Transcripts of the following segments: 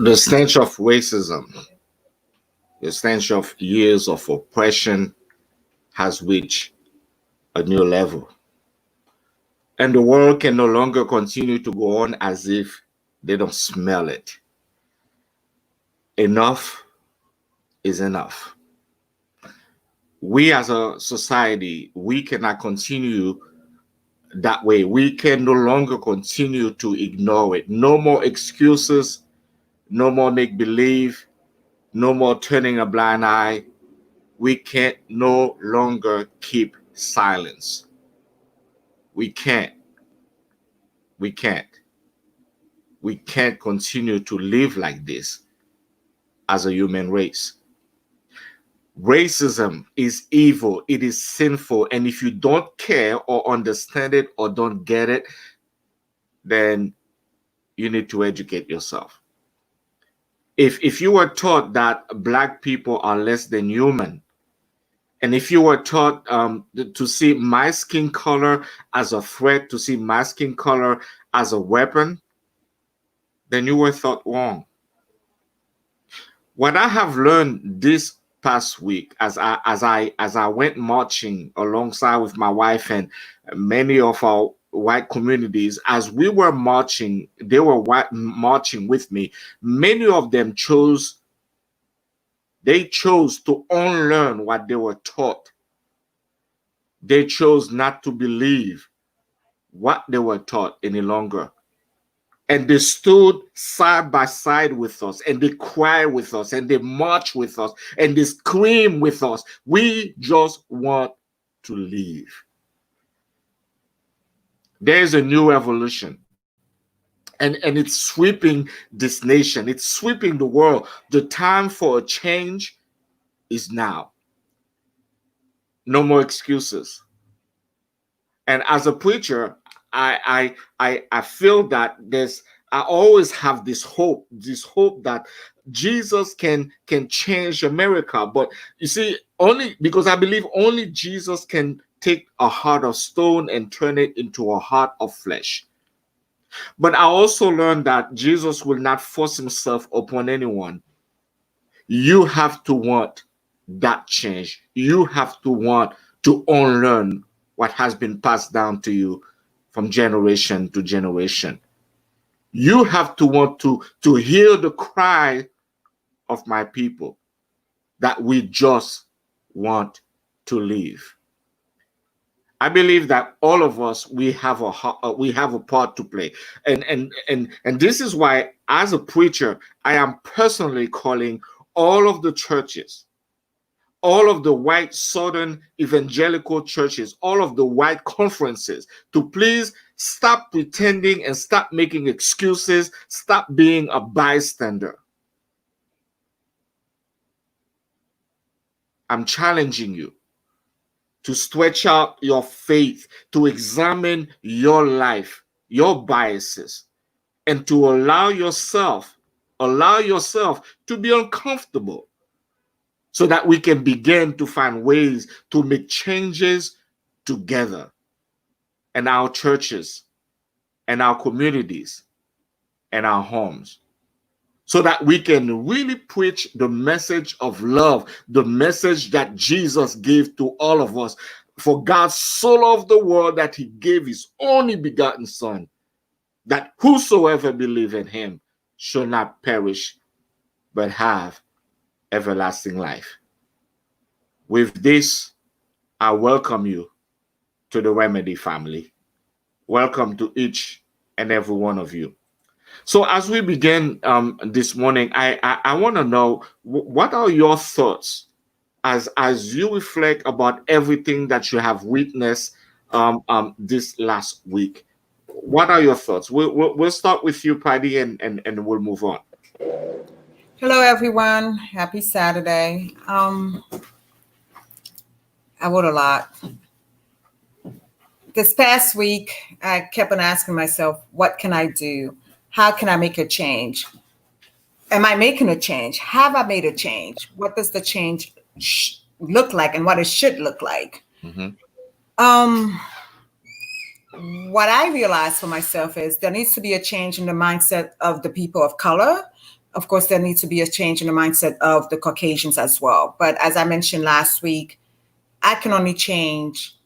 The stench of racism, the stench of years of oppression has reached a new level. And the world can no longer continue to go on as if they don't smell it. Enough is enough. We as a society, we cannot continue that way. We can no longer continue to ignore it. No more excuses, no more make-believe, no more turning a blind eye. We can't no longer keep silence. We can't. We can't. We can't continue to live like this as a human race. Racism is evil. It is sinful. And if you don't care or understand it or don't get it, then you need to educate yourself. If you were taught that Black people are less than human, and if you were taught to see my skin color as a threat, to see my skin color as a weapon, then you were thought wrong. What I have learned this past week, as I went marching alongside with my wife and many of our white communities, as we were marching, they were marching with me. Many of them chose to unlearn what they were taught. They chose not to believe what they were taught any longer. And they stood side by side with us, and they cried with us, and they marched with us, and they screamed with us. We just want to leave. There is a new evolution. And it's sweeping this nation. It's sweeping the world. The time for a change is now. No more excuses. And as a preacher, I feel that I always have this hope that Jesus can change America. But you see, only because I believe only Jesus can take a heart of stone and turn it into a heart of flesh. But I also learned that Jesus will not force himself upon anyone. You have to want that change. You have to want to unlearn what has been passed down to you from generation to generation. You have to want to hear the cry of my people that we just want to leave. I believe that all of us, we have a part to play, and this is why, as a preacher, I am personally calling all of the churches, all of the white Southern evangelical churches, all of the white conferences, to please stop pretending and stop making excuses, stop being a bystander. I'm challenging you to stretch out your faith, to examine your life, your biases, and to allow yourself to be uncomfortable, so that we can begin to find ways to make changes together in our churches and our communities and our homes, so that we can really preach the message of love, the message that Jesus gave to all of us. For God so loved the world that he gave his only begotten Son, that whosoever believe in him shall not perish, but have everlasting life. With this, I welcome you to the Remedy family. Welcome to each and every one of you. So as we begin this morning, I want to know, what are your thoughts as you reflect about everything that you have witnessed this last week? What are your thoughts? We'll start with you, Patty, and we'll move on. Hello, everyone. Happy Saturday. I wrote a lot. this past week, I kept on asking myself, what can I do? How can I make a change? Am I making a change? Have I made a change? What does the change look like and what it should look like? Mm-hmm. Um, what I realized for myself is there needs to be a change in the mindset of the people of color. Of course, there needs to be a change in the mindset of the Caucasians as well. But as I mentioned last week, I can only change.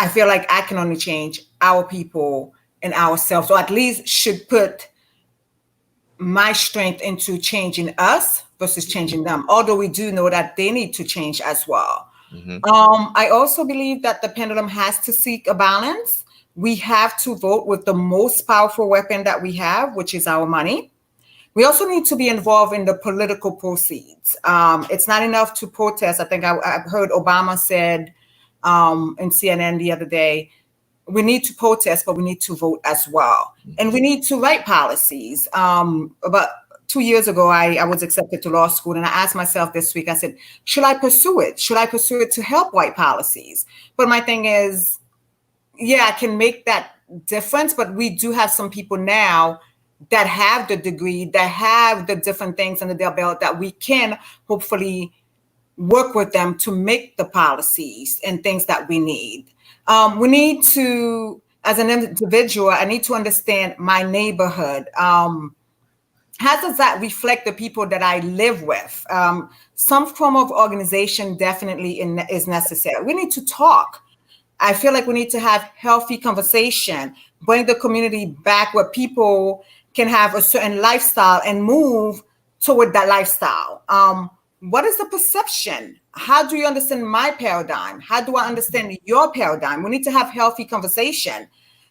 I feel like I can only change our people and ourselves, or at least should put my strength into changing us versus changing them. Although we do know that they need to change as well. Mm-hmm. I also believe that the pendulum has to seek a balance. We have to vote with the most powerful weapon that we have, which is our money. We also need to be involved in the political proceeds. It's not enough to protest. I think I heard Obama said in CNN the other day, we need to protest, but we need to vote as well. And we need to write policies. About 2 years ago, I was accepted to law school, and I asked myself this week, I said, should I pursue it? Should I pursue it to help write policies? But my thing is, yeah, I can make that difference, but we do have some people now that have the degree, that have the different things under their belt that we can hopefully work with them to make the policies and things that we need. We need to, as an individual, I need to understand my neighborhood. How does that reflect the people that I live with? Some form of organization definitely is necessary. We need to talk. I feel like we need to have healthy conversation, bring the community back where people can have a certain lifestyle and move toward that lifestyle. What is the perception? How do you understand my paradigm? How do I understand your paradigm? We need to have healthy conversation.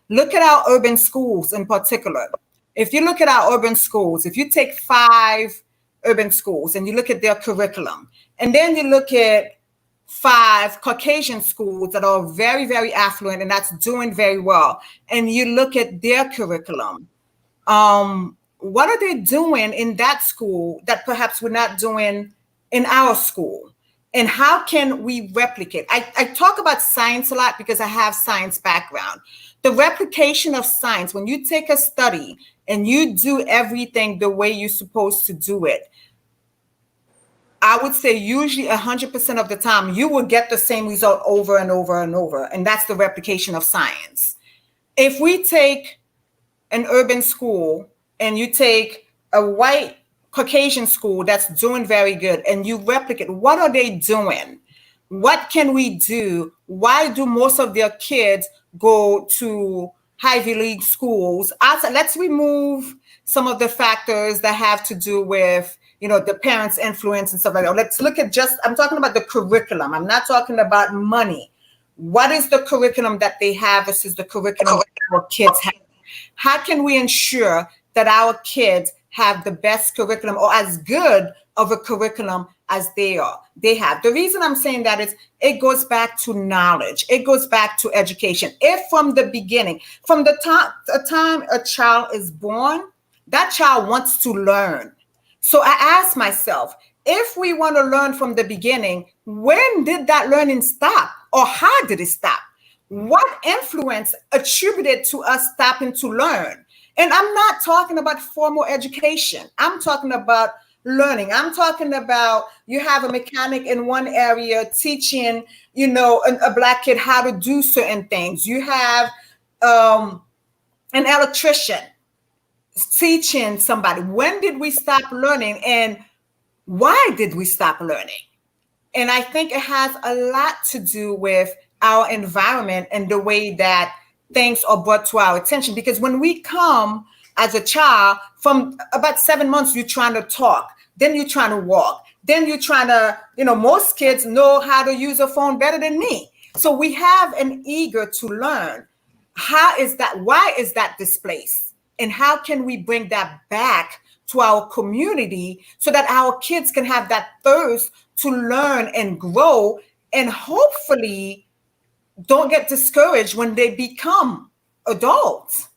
Look at our urban schools in particular. If you look at our urban schools, if you take 5 urban schools and you look at their curriculum, and then you look at 5 Caucasian schools that are very, very affluent and that's doing very well, and you look at their curriculum, what are they doing in that school that perhaps we're not doing in our school? And how can we replicate? I talk about science a lot because I have science background. The replication of science, when you take a study and you do everything the way you're supposed to do it, I would say usually 100% of the time, you will get the same result over and over and over. And that's the replication of science. If we take an urban school and you take a white Caucasian school that's doing very good and you replicate, what are they doing? What can we do? Why do most of their kids go to Ivy League schools? Let's remove some of the factors that have to do with, the parents' influence and stuff like that. Let's look at I'm talking about the curriculum. I'm not talking about money. What is the curriculum that they have versus the curriculum that our kids have? How can we ensure that our kids have the best curriculum or as good of a curriculum as they have? The reason I'm saying that is it goes back to knowledge. It goes back to education. If from the beginning, from the time a child is born, that child wants to learn. So I ask myself, if we want to learn from the beginning, when did that learning stop? Or how did it stop? What influence attributed to us stopping to learn? And I'm not talking about formal education. I'm talking about learning. I'm talking about you have a mechanic in one area teaching, a Black kid how to do certain things. You have an electrician teaching somebody. When did we stop learning and why did we stop learning? And I think it has a lot to do with our environment and the way that things are brought to our attention. Because when we come as a child, from about 7 months, you're trying to talk, then you're trying to walk, then you're trying to, most kids know how to use a phone better than me. So we have an eager to learn. How is that? Why is that displaced? And how can we bring that back to our community so that our kids can have that thirst to learn and grow and hopefully don't get discouraged when they become adults?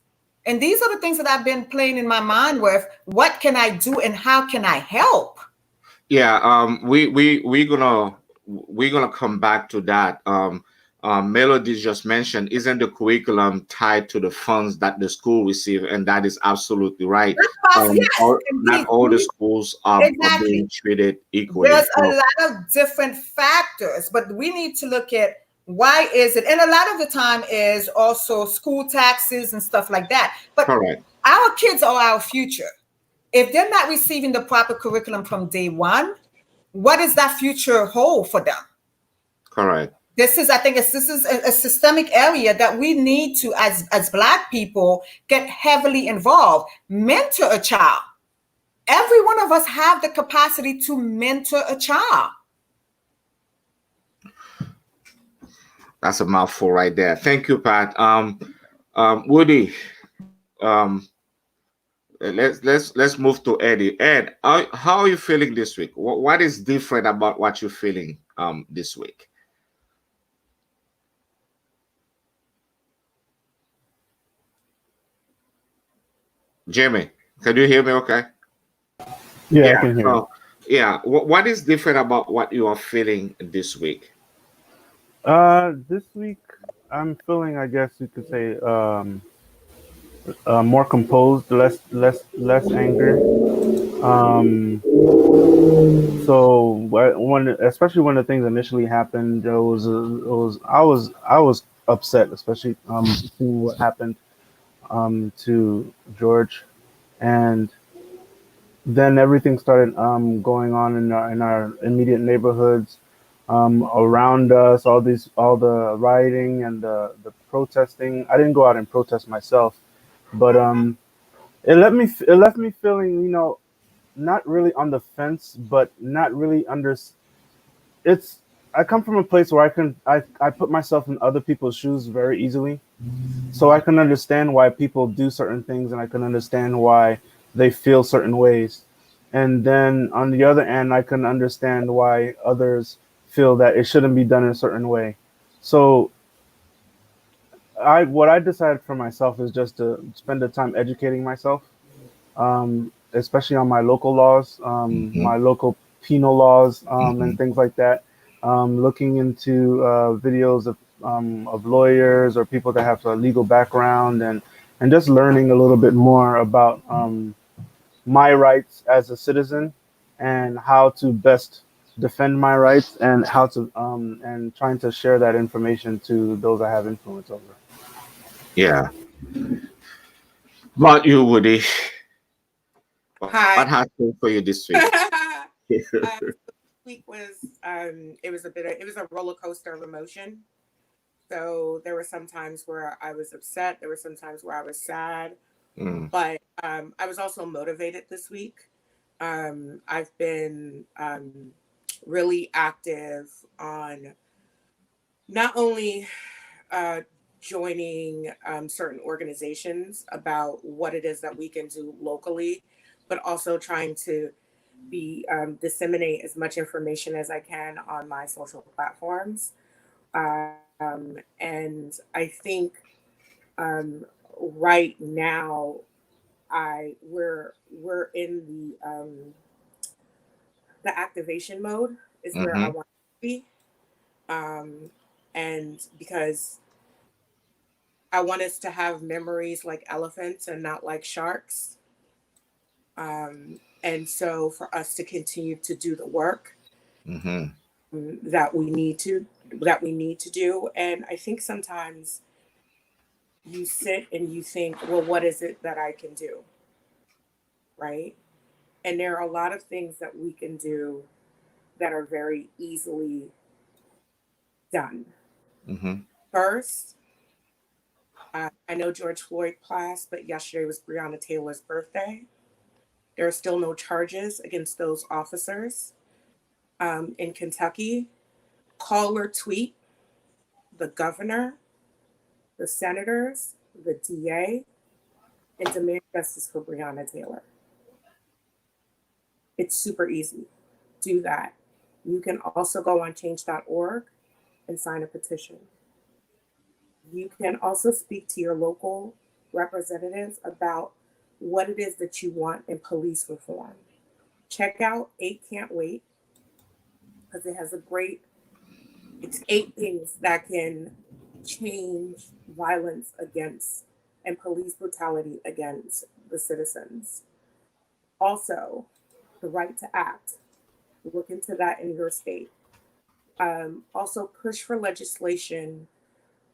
And these are the things that I've been playing in my mind with. What can I do and how can I help? Yeah, we're gonna come back to that. Melody just mentioned, isn't the curriculum tied to the funds that the school receive? And that is absolutely right. Yes, Not indeed. all the schools are being Exactly. treated equally. There's a lot of different factors, but we need to look at why is it, and a lot of the time is also school taxes and stuff like that. But Correct. our kids are our future. If they're not receiving the proper curriculum from day one, what does that future hold for them? Correct. I think this is a systemic area that we need to, as Black people, get heavily involved. Mentor a child. Every one of us have the capacity to mentor a child. That's a mouthful right there. Thank you, Pat. Woody, um, let's move to Eddie. Ed, how are you feeling this week? What is different about what you're feeling this week? Jimmy, can you hear me? Okay. Yeah, I Yeah. can hear you. So, yeah. What is different about what you are feeling this week? This week I'm feeling, I guess you could say, more composed, less anger. Um, especially when the things initially happened, I was upset, especially seeing what happened to George, and then everything started going on in our immediate neighborhoods around us. All the rioting and the protesting. I didn't go out and protest myself, but it left me feeling, not really on the fence, but not really under. It's I come from a place where I put myself in other people's shoes very easily, so I can understand why people do certain things, and I can understand why they feel certain ways. And then on the other end, I can understand why others feel that it shouldn't be done in a certain way. So what I decided for myself is just to spend the time educating myself, especially on my local laws, Hmm. my local penal laws, and things like that. Looking into videos of lawyers or people that have a legal background, and just learning a little bit more about my rights as a citizen and how to best defend my rights, and how to and trying to share that information to those I have influence over. Yeah. About you, Woody, Hi. what happened for you this week? Week was it was a roller coaster of emotion. So there were some times where I was upset. There were some times where I was sad, Mm, but I was also motivated this week. I've been really active on not only uh, joining certain organizations about what it is that we can do locally, but also trying to be disseminate as much information as I can on my social platforms. And I think right now we're in the activation mode is where I mm-hmm, want to be. Um, and because I want us to have memories like elephants and not like sharks. And so for us to continue to do the work mm-hmm. that we need to do. And I think sometimes you sit and you think, well, what is it that I can do? Right. And there are a lot of things that we can do that are very easily done. Mm-hmm. First, I know George Floyd passed, but yesterday was Breonna Taylor's birthday. There are still no charges against those officers in Kentucky. Call or tweet the governor, the senators, the DA, and demand justice for Breonna Taylor. It's super easy. Do that. You can also go on change.org and sign a petition. You can also speak to your local representatives about what it is that you want in police reform. Check out 8 Can't Wait because it has a great It's 8 things that can change violence against and police brutality against the citizens. Also, the right to act. Look into that in your state. Also, push for legislation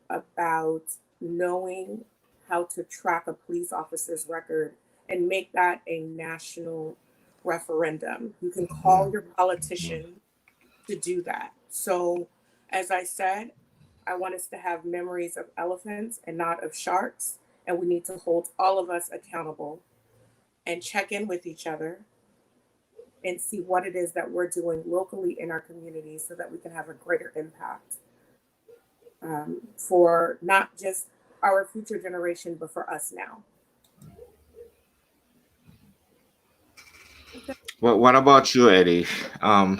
about knowing how to track a police officer's record and make that a national referendum. You can call your politician to do that. So, as I said, I want us to have memories of elephants and not of sharks. And we need to hold all of us accountable and check in with each other and see what it is that we're doing locally in our communities so that we can have a greater impact for not just our future generation, but for us now. Well, what about you, Eddie? How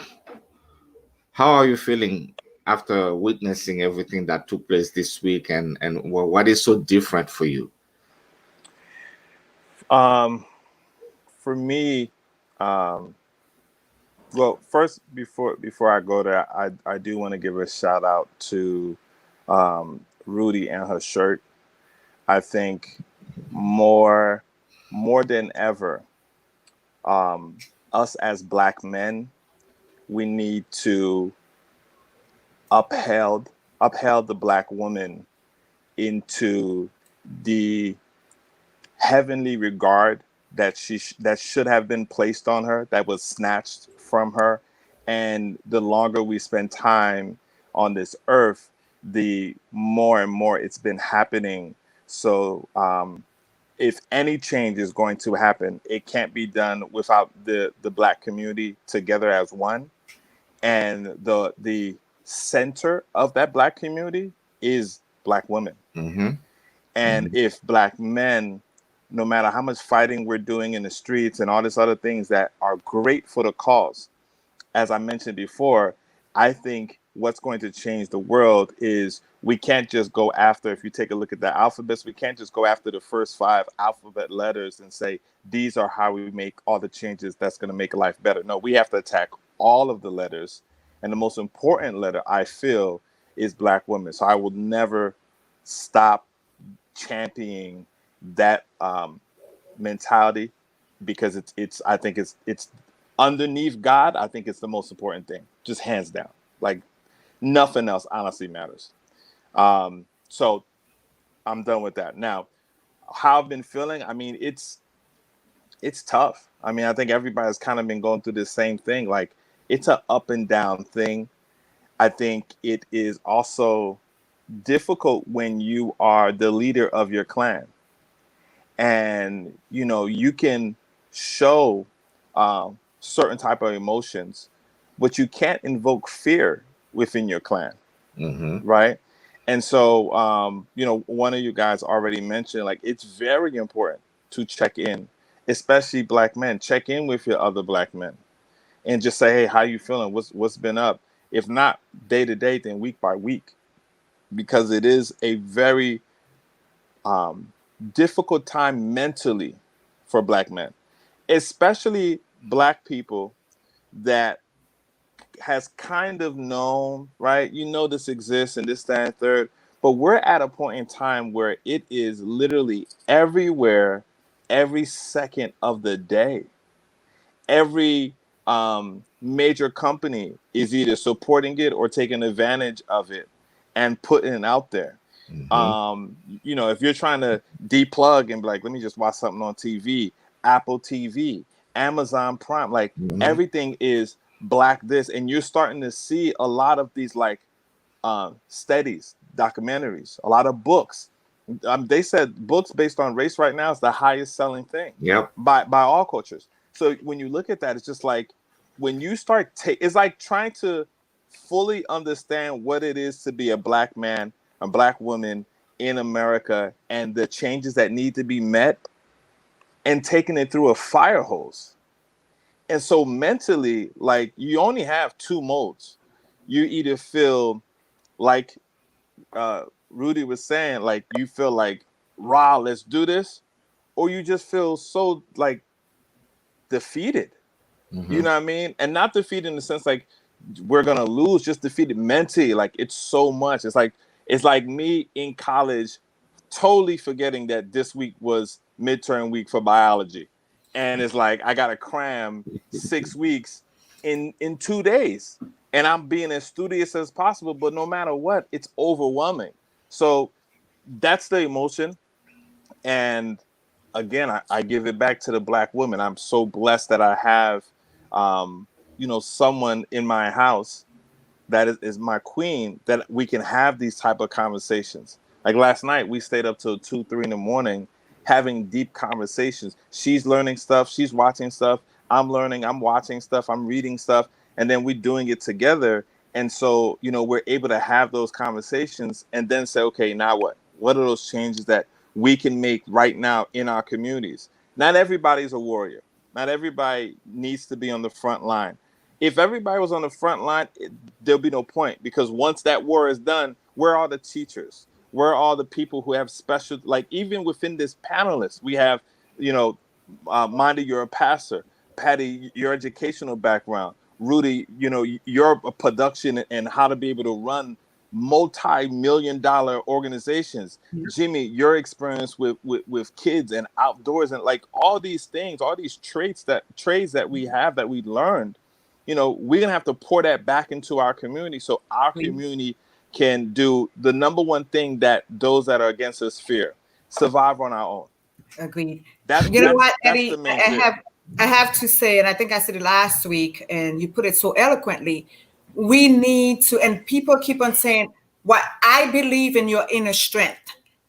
are you feeling after witnessing everything that took place this week, and what is so different for you? Um, for me, um, well, first before I go there, I do want to give a shout out to Rudy and her shirt. I think more more than ever, um, us as Black men, we need to upheld upheld the Black woman into the heavenly regard that that should have been placed on her, that was snatched from her. And the longer we spend time on this earth, the more and more it's been happening. So if any change is going to happen, it can't be done without the Black community together as one. And the center of that Black community is Black women. Mm-hmm. And if Black men, no matter how much fighting we're doing in the streets and all these other things that are great for the cause, as I mentioned before, I think what's going to change the world is we can't just go after, if you take a look at the alphabets, we can't just go after the first 5 alphabet letters and say, these are how we make all the changes that's going to make life better. No, we have to attack all of the letters. And the most important letter, I feel, is Black women. So I will never stop championing that mentality, because it's I think it's underneath God. I think it's the most important thing, just hands down. Like nothing else honestly matters. So I'm done with that. Now, how I've been feeling, I mean, it's tough. I mean, I think everybody's kind of been going through the same thing. Like it's an up and down thing. I think it is also difficult when you are the leader of your clan, and you can show certain type of emotions, but you can't invoke fear within your clan, Mm-hmm. right? And so one of you guys already mentioned, like, it's very important to check in, especially Black men. Check in with your other Black men and just say, hey, how you feeling? What's been up? If not day to day, then week by week, because it is a very difficult time mentally for Black men, especially Black people that has kind of known, right? This exists and this, that, and third, but we're at a point in time where it is literally everywhere, every second of the day. Every major company is either supporting it or taking advantage of it and putting it out there. Mm-hmm. If you're trying to deplug and be like, let me just watch something on TV, Apple TV, Amazon Prime, like Mm-hmm. everything is Black this, and you're starting to see a lot of these like studies, documentaries, a lot of books. They said books based on race right now is the highest selling thing Yep. by all cultures. So when you look at that, it's just like when you start, it's like trying to fully understand what it is to be a Black man, a Black woman in America, and the changes that need to be met, and taking it through a fire hose. And so mentally, like, you only have 2 modes. You either feel like Rudy was saying, like, you feel like, rah, let's do this, or you just feel so like defeated. You Mm-hmm. know what I mean? And not defeated in the sense like we're gonna lose, just defeated mentally. Like, it's so much. It's like me in college totally forgetting that this week was midterm week for biology, and it's like I gotta cram 6 weeks in 2 days, and I'm being as studious as possible, but no matter what, it's overwhelming. So that's the emotion. And again, I give it back to the Black woman. I'm so blessed that I have someone in my house that is my queen, that we can have these type of conversations. Like last night, we stayed up till 2, 3 in the morning having deep conversations. She's learning stuff. She's watching stuff. I'm learning. I'm watching stuff. I'm reading stuff. And then we're doing it together. And so, we're able to have those conversations and then say, okay, now what? What are those changes that we can make right now in our communities? Not everybody's a warrior. Not everybody needs to be on the front line. If everybody was on the front line, there'll be no point, because once that war is done, where are the teachers? Where are all the people who have special, like even within this panelist, we have, Monty, you're a pastor. Patty, your educational background. Rudy, your production and how to be able to run multi-million-dollar organizations. Jimmy, your experience with kids and outdoors, and like all these things, all these trades that we have that we learned. We're gonna have to pour that back into our community, so our community can do the number one thing that those that are against us fear: survive on our own. Agreed. That's What, that's Eddie? the main fear. I have to say, and I think I said it last week, and you put it so eloquently. We need to, and people keep on saying, "What I believe in your inner strength."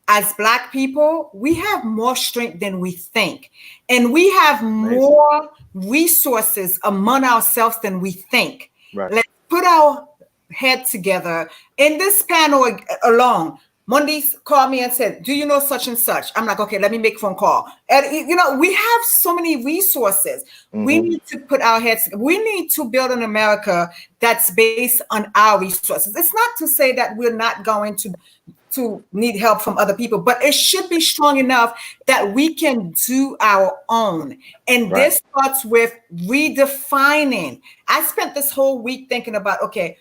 As Black people, we have more strength than we think, and we have more resources among ourselves than we think. Right. Let's put our head together. In this panel alone, Monday called me and said, "Do you know such and such?" I'm like, "Okay, let me make a phone call." And we have so many resources. Mm-hmm. We need to put our heads. We need to build an America that's based on our resources. It's not to say that we're not going to need help from other people, but it should be strong enough that we can do our own. And this starts with redefining. I spent this whole week thinking about, okay,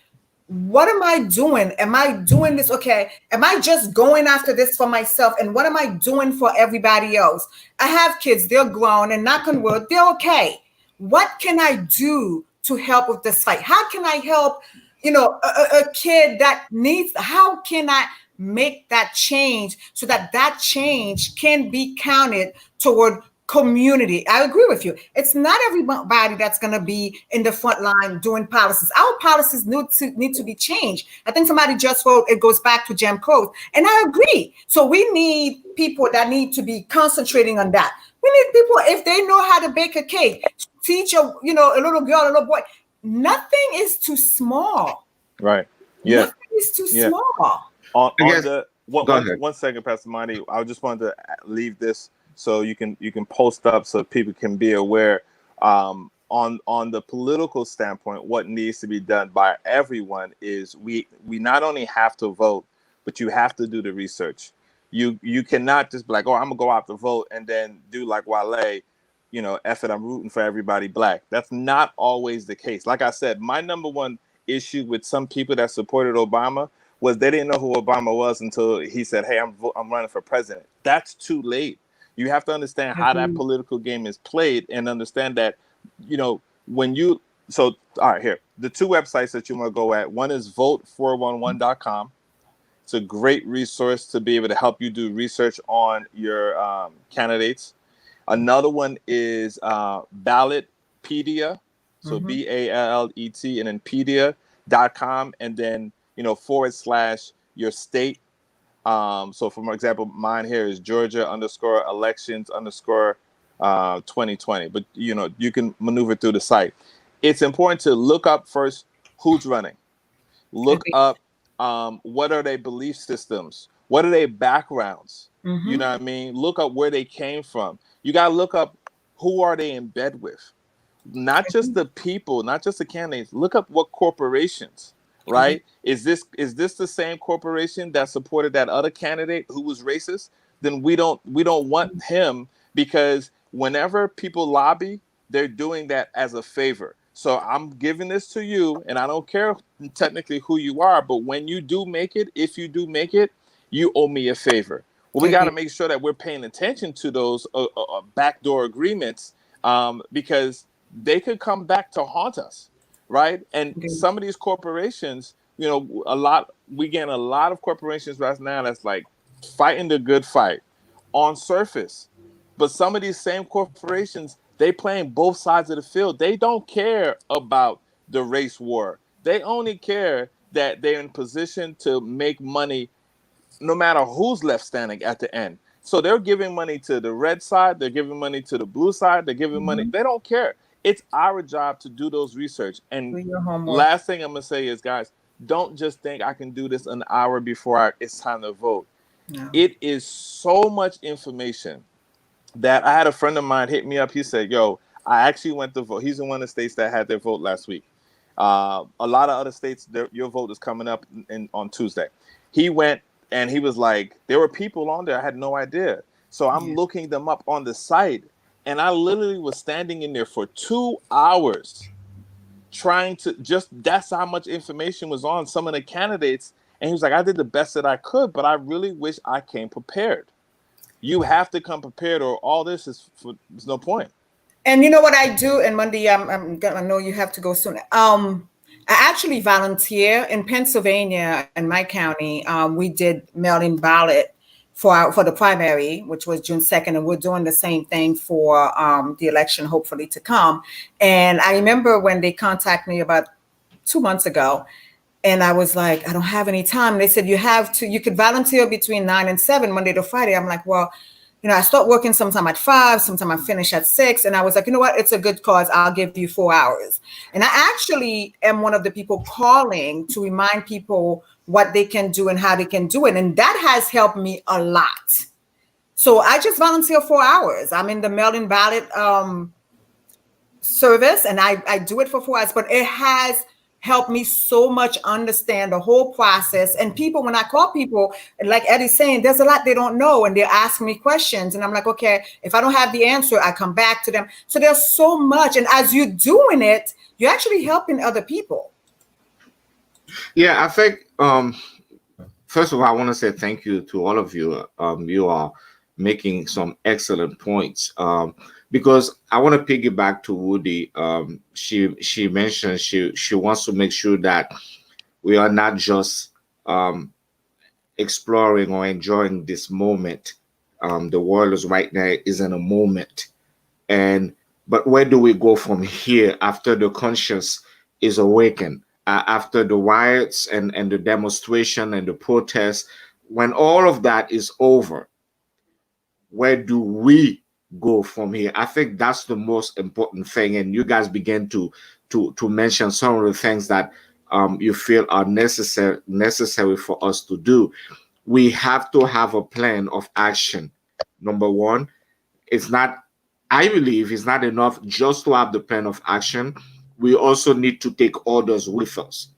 what am I doing? Am I doing this? Okay. Am I just going after this for myself? And what am I doing for everybody else? I have kids, they're grown, and knock on wood, they're okay. What can I do to help with this fight? How can I help, a kid that needs, how can I make that change so that change can be counted toward community? I agree with you. It's not everybody that's going to be in the front line doing policies. Our policies need to be changed. I think somebody just wrote, it goes back to Jim Crow, and I agree. So we need people that need to be concentrating on that. We need people, if they know how to bake a cake, teach a little girl, a little boy. Nothing is too small. Right. Yeah. Nothing is too small. One second, Pastor Monty. I just wanted to leave this so you can post up so people can be aware. On the political standpoint, what needs to be done by everyone is we not only have to vote, but you have to do the research. You cannot just be like, oh, I'm gonna go out to vote and then do like Wale, F it, I'm rooting for everybody Black. That's not always the case. Like I said, my number one issue with some people that supported Obama was they didn't know who Obama was until he said, hey, I'm running for president. That's too late. You have to understand how that political game is played and understand that, all right, here, the two websites that you want to go at, one is vote411.com. It's a great resource to be able to help you do research on your candidates. Another one is Ballotpedia, so BALLET, and then pedia.com, and then / your state. So for example, mine here is Georgia _elections _2020. But you can maneuver through the site. It's important to look up first who's running. Look up what are their belief systems, what are their backgrounds. You know what I mean? Look up where they came from. You gotta look up who are they in bed with. Not just the people, not just the candidates. Look up what corporations, right? Is this the same corporation that supported that other candidate who was racist? Then we don't want him, because whenever people lobby, they're doing that as a favor. So I'm giving this to you, and I don't care technically who you are, but when you do make it, if you do make it, you owe me a favor. Well, we got to make sure that we're paying attention to those backdoor agreements, because they could come back to haunt us, right? And some of these corporations, you know, we get a lot of corporations right now that's like fighting the good fight on surface. But some of these same corporations, they playing both sides of the field. They don't care about the race war. They only care that they're in position to make money no matter who's left standing at the end. So they're giving money to the red side, they're giving money to the blue side, they're giving money. They don't care. It's our job to do those research. And last thing I'm gonna say is, guys, don't just think I can do this an hour before it's time to vote. No. It is so much information that I had a friend of mine hit me up. He said, yo, I actually went to vote. He's in one of the states that had their vote last week. A lot of other states, your vote is coming up on Tuesday. He went and he was like, there were people on there. I had no idea. So I'm looking them up on the site. And I literally was standing in there for 2 hours trying to that's how much information was on some of the candidates. And he was like, I did the best that I could, but I really wish I came prepared. You have to come prepared, or all this there's no point. And you know what I do? And Monday, I know you have to go soon. I actually volunteer in Pennsylvania in my county. We did mail-in ballot for the primary, which was June 2nd, and we're doing the same thing for the election, hopefully to come. And I remember when they contacted me about 2 months ago, and I was like, I don't have any time. And they said, you could volunteer between 9 and 7, Monday to Friday. I'm like, well, you know, I start working sometime at 5, sometime I finish at 6. And I was like, you know what? It's a good cause. I'll give you 4 hours. And I actually am one of the people calling to remind people what they can do and how they can do it. And that has helped me a lot. So I just volunteer 4 hours. I'm in the mail-in ballot service, and I do it for 4 hours, but it has helped me so much understand the whole process. And people, when I call people, like Eddie's saying, there's a lot they don't know, and they're asking me questions. And I'm like, okay, if I don't have the answer, I come back to them. So there's so much. And as you're doing it, you're actually helping other people. Yeah, I think, first of all, I want to say thank you to all of you. You are making some excellent points. Because I want to piggyback to Woody. She mentioned she wants to make sure that we are not just exploring or enjoying this moment. The world is right now is in a moment, but where do we go from here after the conscience is awakened? After the riots and the demonstration and the protests, when all of that is over, where do we go from here? I think that's the most important thing. And you guys begin to mention some of the things that you feel are necessary for us to do. We have to have a plan of action. Number one, I believe it's not enough just to have the plan of action. We also need to take others with us,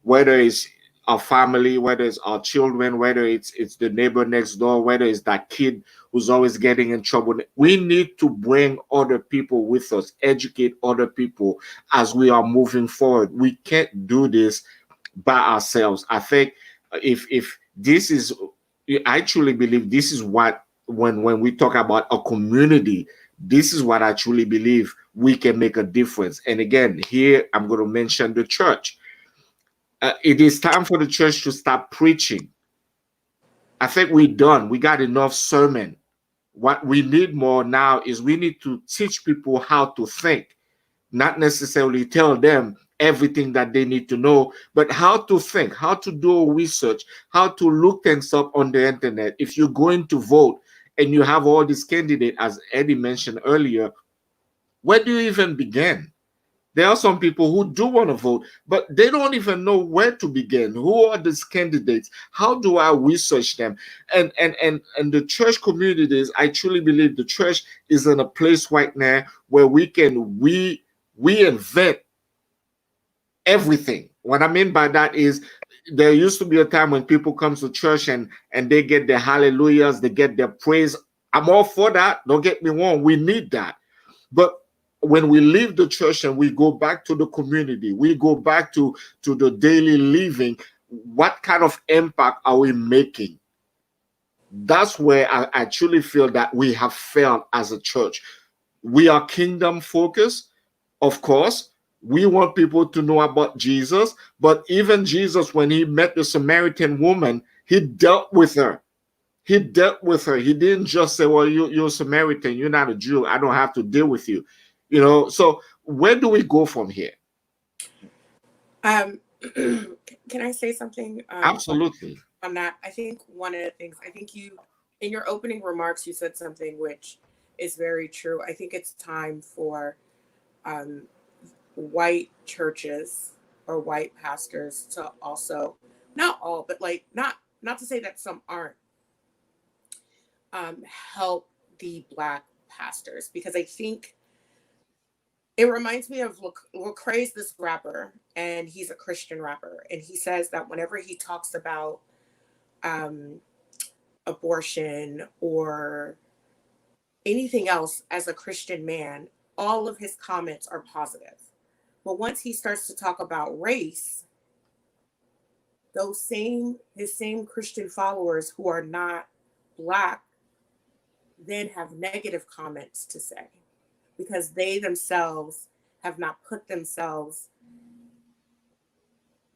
whether it's our family, whether it's our children, whether it's the neighbor next door, whether it's that kid who's always getting in trouble. We need to bring other people with us, educate other people as we are moving forward. We can't do this by ourselves. I think if this is, I truly believe this is what, when we talk about a community, this is what I truly believe we can make a difference. And again, here I'm going to mention the church. It is time for the church to stop preaching. I think we're done. We got enough sermon. What we need more now is we need to teach people how to think, not necessarily tell them everything that they need to know, but how to think, how to do research, how to look things up on the internet. If you're going to vote and you have all these candidates, as Eddie mentioned earlier, where do you even begin? There are some people who do want to vote, but they don't even know where to begin. Who are these candidates? How do I research them? And the church communities, I truly believe the church is in a place right now where we can reinvent everything. What I mean by that is there used to be a time when people come to church and they get their hallelujahs, they get their praise. I'm all for that. Don't get me wrong. We need that. But when we leave the church and we go back to the community, we go back to the daily living, what kind of impact are we making? That's where I truly feel that we have failed as a church. We are kingdom focused, of course. We want people to know about Jesus, but even Jesus, when he met the Samaritan woman, he dealt with her. He dealt with her. He didn't just say, well, you're a Samaritan, you're not a Jew, I don't have to deal with you. So where do we go from here? Can I say something? Absolutely. On that, I think one of the things, I think you, in your opening remarks, you said something which is very true. I think it's time for white churches or white pastors to also, not all, but like not to say that some aren't, help the Black pastors, because I think it reminds me of Lecrae's this rapper, and he's a Christian rapper, and he says that whenever he talks about abortion or anything else as a Christian man, all of his comments are positive. But once he starts to talk about race, his same Christian followers who are not Black then have negative comments to say, because they themselves have not put themselves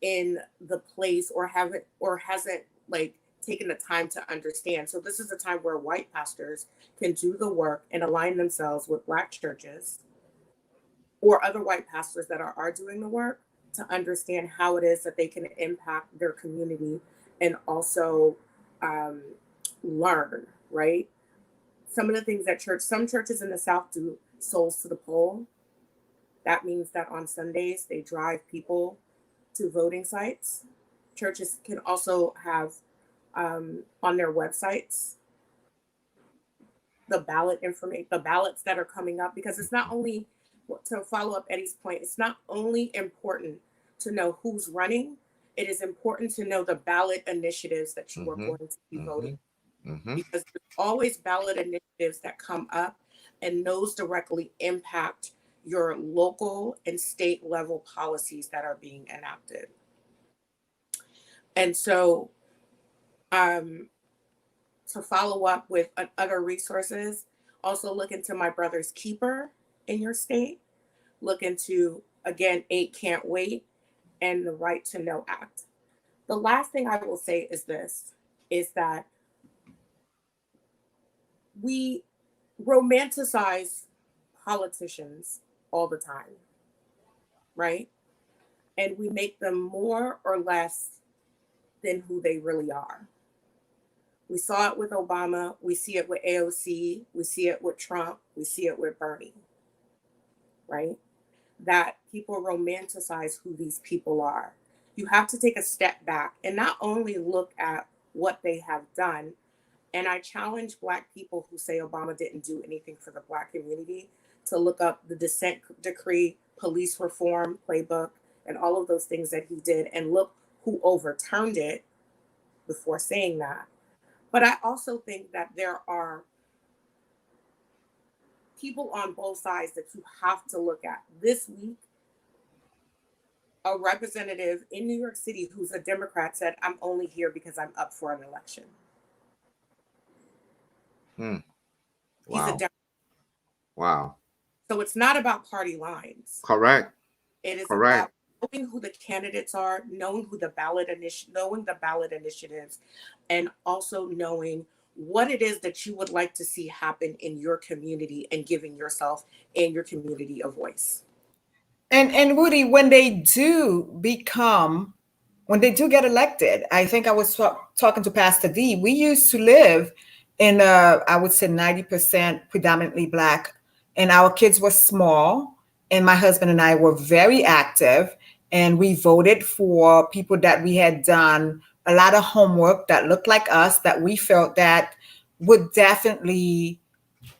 in the place or hasn't like taken the time to understand. So this is a time where white pastors can do the work and align themselves with Black churches or other white pastors that are doing the work to understand how it is that they can impact their community and also learn, right? Some of the things that some churches in the South do souls to the poll. That means that on Sundays, they drive people to voting sites. Churches can also have on their websites the ballot information, the ballots that are coming up, because it's not only, to follow up Eddie's point, it's not only important to know who's running, it is important to know the ballot initiatives that you are going to be voting. Because there's always ballot initiatives that come up, and those directly impact your local and state level policies that are being enacted. And so to follow up with other resources, also look into My Brother's Keeper in your state. Look into, again, 8 Can't Wait and the Right to Know Act. The last thing I will say is this, is that we romanticize politicians all the time, right? And we make them more or less than who they really are. We saw it with Obama, we see it with AOC, we see it with Trump, we see it with Bernie, right? That people romanticize who these people are. You have to take a step back and not only look at what they have done. And I challenge Black people who say Obama didn't do anything for the Black community to look up the dissent decree, police reform playbook, and all of those things that he did, and look who overturned it before saying that. But I also think that there are people on both sides that you have to look at. This week, a representative in New York City who's a Democrat said, I'm only here because I'm up for an election. Wow. He's a Democrat. Wow. So it's not about party lines. Correct. It is Correct. about knowing who the candidates are, knowing who the ballot initiatives, and also knowing what it is that you would like to see happen in your community and giving yourself and your community a voice. And Woody, when they do get elected, I think I was talking to Pastor D. We used to live in I would say 90% predominantly Black, and our kids were small, and my husband and I were very active, and we voted for people that we had done a lot of homework that looked like us, that we felt that would definitely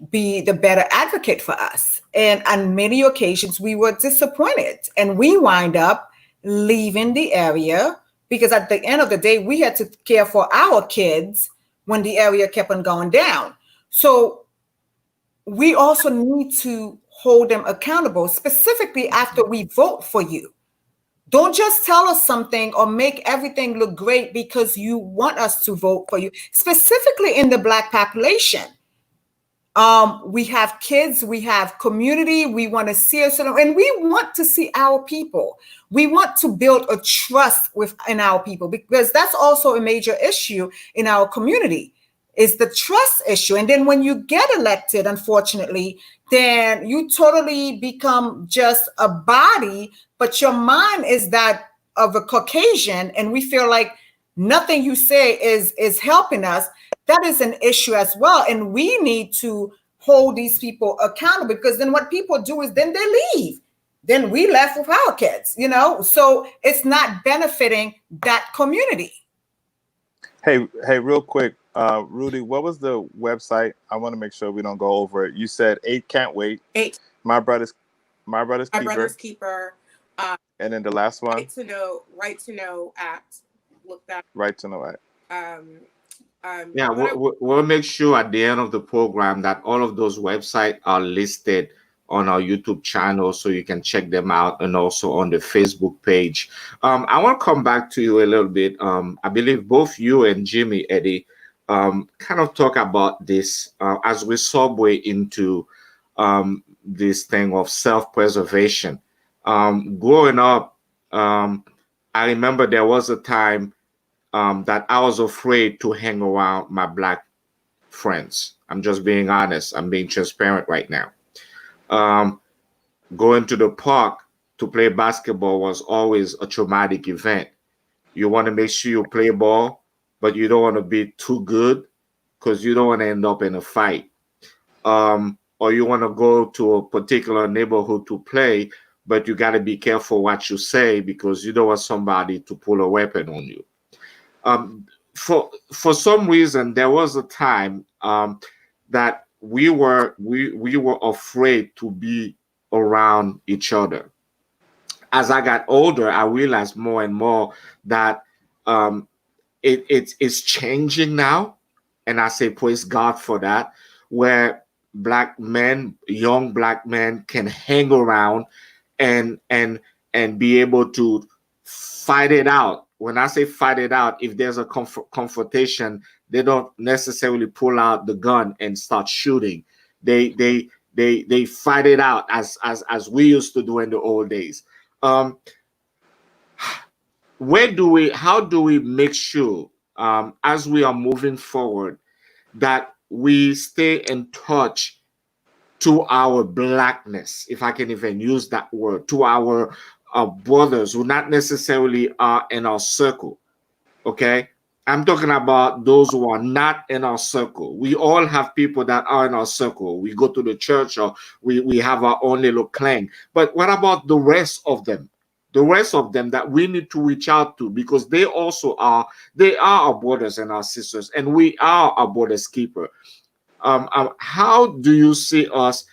be the better advocate for us. And on many occasions, we were disappointed, and we wind up leaving the area because at the end of the day, we had to care for our kids when the area kept on going down. So we also need to hold them accountable, specifically after we vote for you. Don't just tell us something or make everything look great because you want us to vote for you, specifically in the Black population. We have kids, we have community, we want to see us, and we want to see our people. We want to build a trust within our people, because that's also a major issue in our community, is the trust issue. And then when you get elected, unfortunately, then you totally become just a body, but your mind is that of a Caucasian, and we feel like nothing you say is helping us. That is an issue as well. And we need to hold these people accountable, because then what people do is then they leave. Then we left with our kids, so it's not benefiting that community. Hey, real quick, Rudy, what was the website? I want to make sure we don't go over it. You said 8 Can't Wait. 8. My brother's My keeper. brother's keeper. And then the last one. Right to Know Act. Look that. Right to Know Act. Yeah, we'll make sure at the end of the program that all of those websites are listed on our YouTube channel, so you can check them out, and also on the Facebook page. I want to come back to you a little bit. I believe both you and Jimmy, Eddie, kind of talk about this as we segue into this thing of self-preservation. Growing up, I remember there was a time that I was afraid to hang around my Black friends. I'm just being honest. I'm being transparent right now. Going to the park to play basketball was always a traumatic event. You want to make sure you play ball, but you don't want to be too good because you don't want to end up in a fight. Or you want to go to a particular neighborhood to play, but you got to be careful what you say because you don't want somebody to pull a weapon on you. For some reason, there was a time that we were afraid to be around each other. As I got older, I realized more and more that it's changing now, and I say praise God for that, where Black men, young Black men, can hang around and be able to fight it out. When I say fight it out, if there's a confrontation, they don't necessarily pull out the gun and start shooting. They fight it out as we used to do in the old days. How do we make sure as we are moving forward that we stay in touch to our Blackness, if I can even use that word, to our brothers who not necessarily are in our circle? Okay, I'm talking about those who are not in our circle. We all have people that are in our circle. We go to the church, or we have our own little clan. But what about the rest of them? The rest of them that we need to reach out to, because they also are our brothers and our sisters, and we are our brother's keeper. How do you see us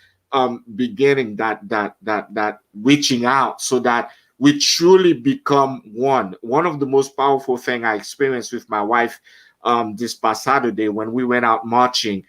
beginning that reaching out so that we truly become one? One of the most powerful thing I experienced with my wife this past Saturday when we went out marching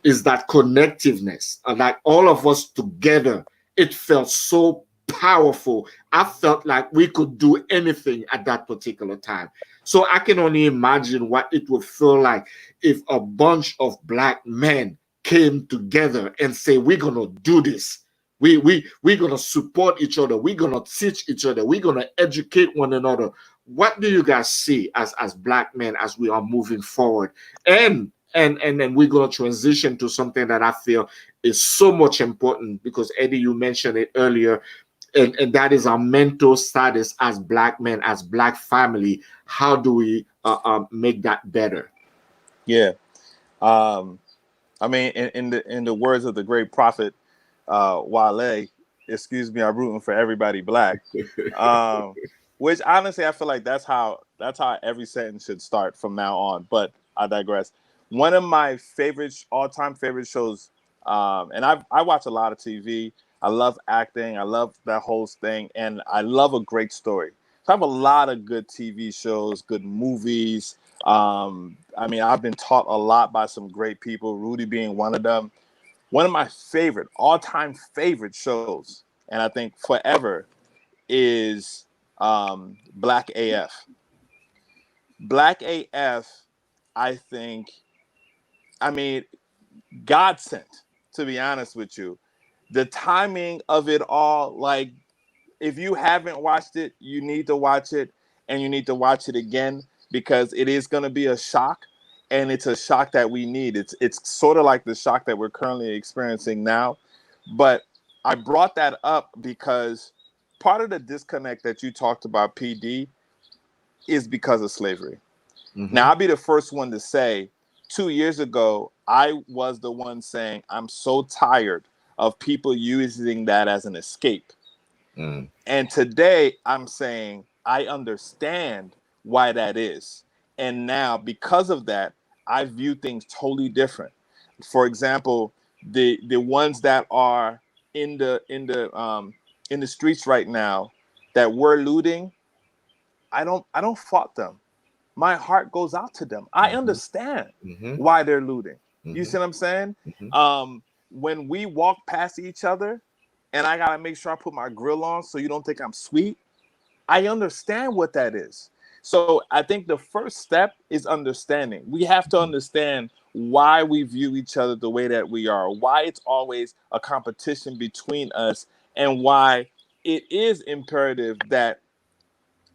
is that connectiveness, like all of us together. It felt so powerful. I felt like we could do anything at that particular time. So I can only imagine what it would feel like if a bunch of Black men came together and say, we're gonna do this. We're gonna support each other. We're gonna teach each other. We're gonna educate one another. What do you guys see as Black men as we are moving forward? And then we're gonna transition to something that I feel is so much important, because Eddie, you mentioned it earlier, and that is our mental status as Black men, as Black family. How do we make that better? Yeah. I mean, in the words of the great prophet Wale, excuse me, I'm rooting for everybody Black. Which honestly, I feel like that's how every sentence should start from now on. But I digress. One of my all-time favorite shows, and I watch a lot of TV. I love acting. I love that whole thing, and I love a great story. So I have a lot of good TV shows, good movies. I mean, I've been taught a lot by some great people, Rudy being one of them. one of my favorite, all-time favorite shows, and I think forever, is Black AF. Black AF, I think, I mean, God sent, to be honest with you. The timing of it all, like, if you haven't watched it, you need to watch it, and you need to watch it again, because it is going to be a shock, and it's a shock that we need. It's sort of like the shock that we're currently experiencing now. But I brought that up because part of the disconnect that you talked about, PD, is because of slavery. Mhm. Now, I'll be the first one to say, 2 years ago, I was the one saying, I'm so tired of people using that as an escape. Mm. And today I'm saying, I understand why that is. And now, because of that, I view things totally different. For example, the ones that are in the streets right now that were looting, I don't fault them. My heart goes out to them. I Mhm. understand Mhm. why they're looting. You Mhm. see what I'm saying? Mhm. When we walk past each other and I gotta make sure I put my grill on so you don't think I'm sweet, I understand what that is. So I think the first step is understanding. We have to understand why we view each other the way that we are, why it's always a competition between us, and why it is imperative that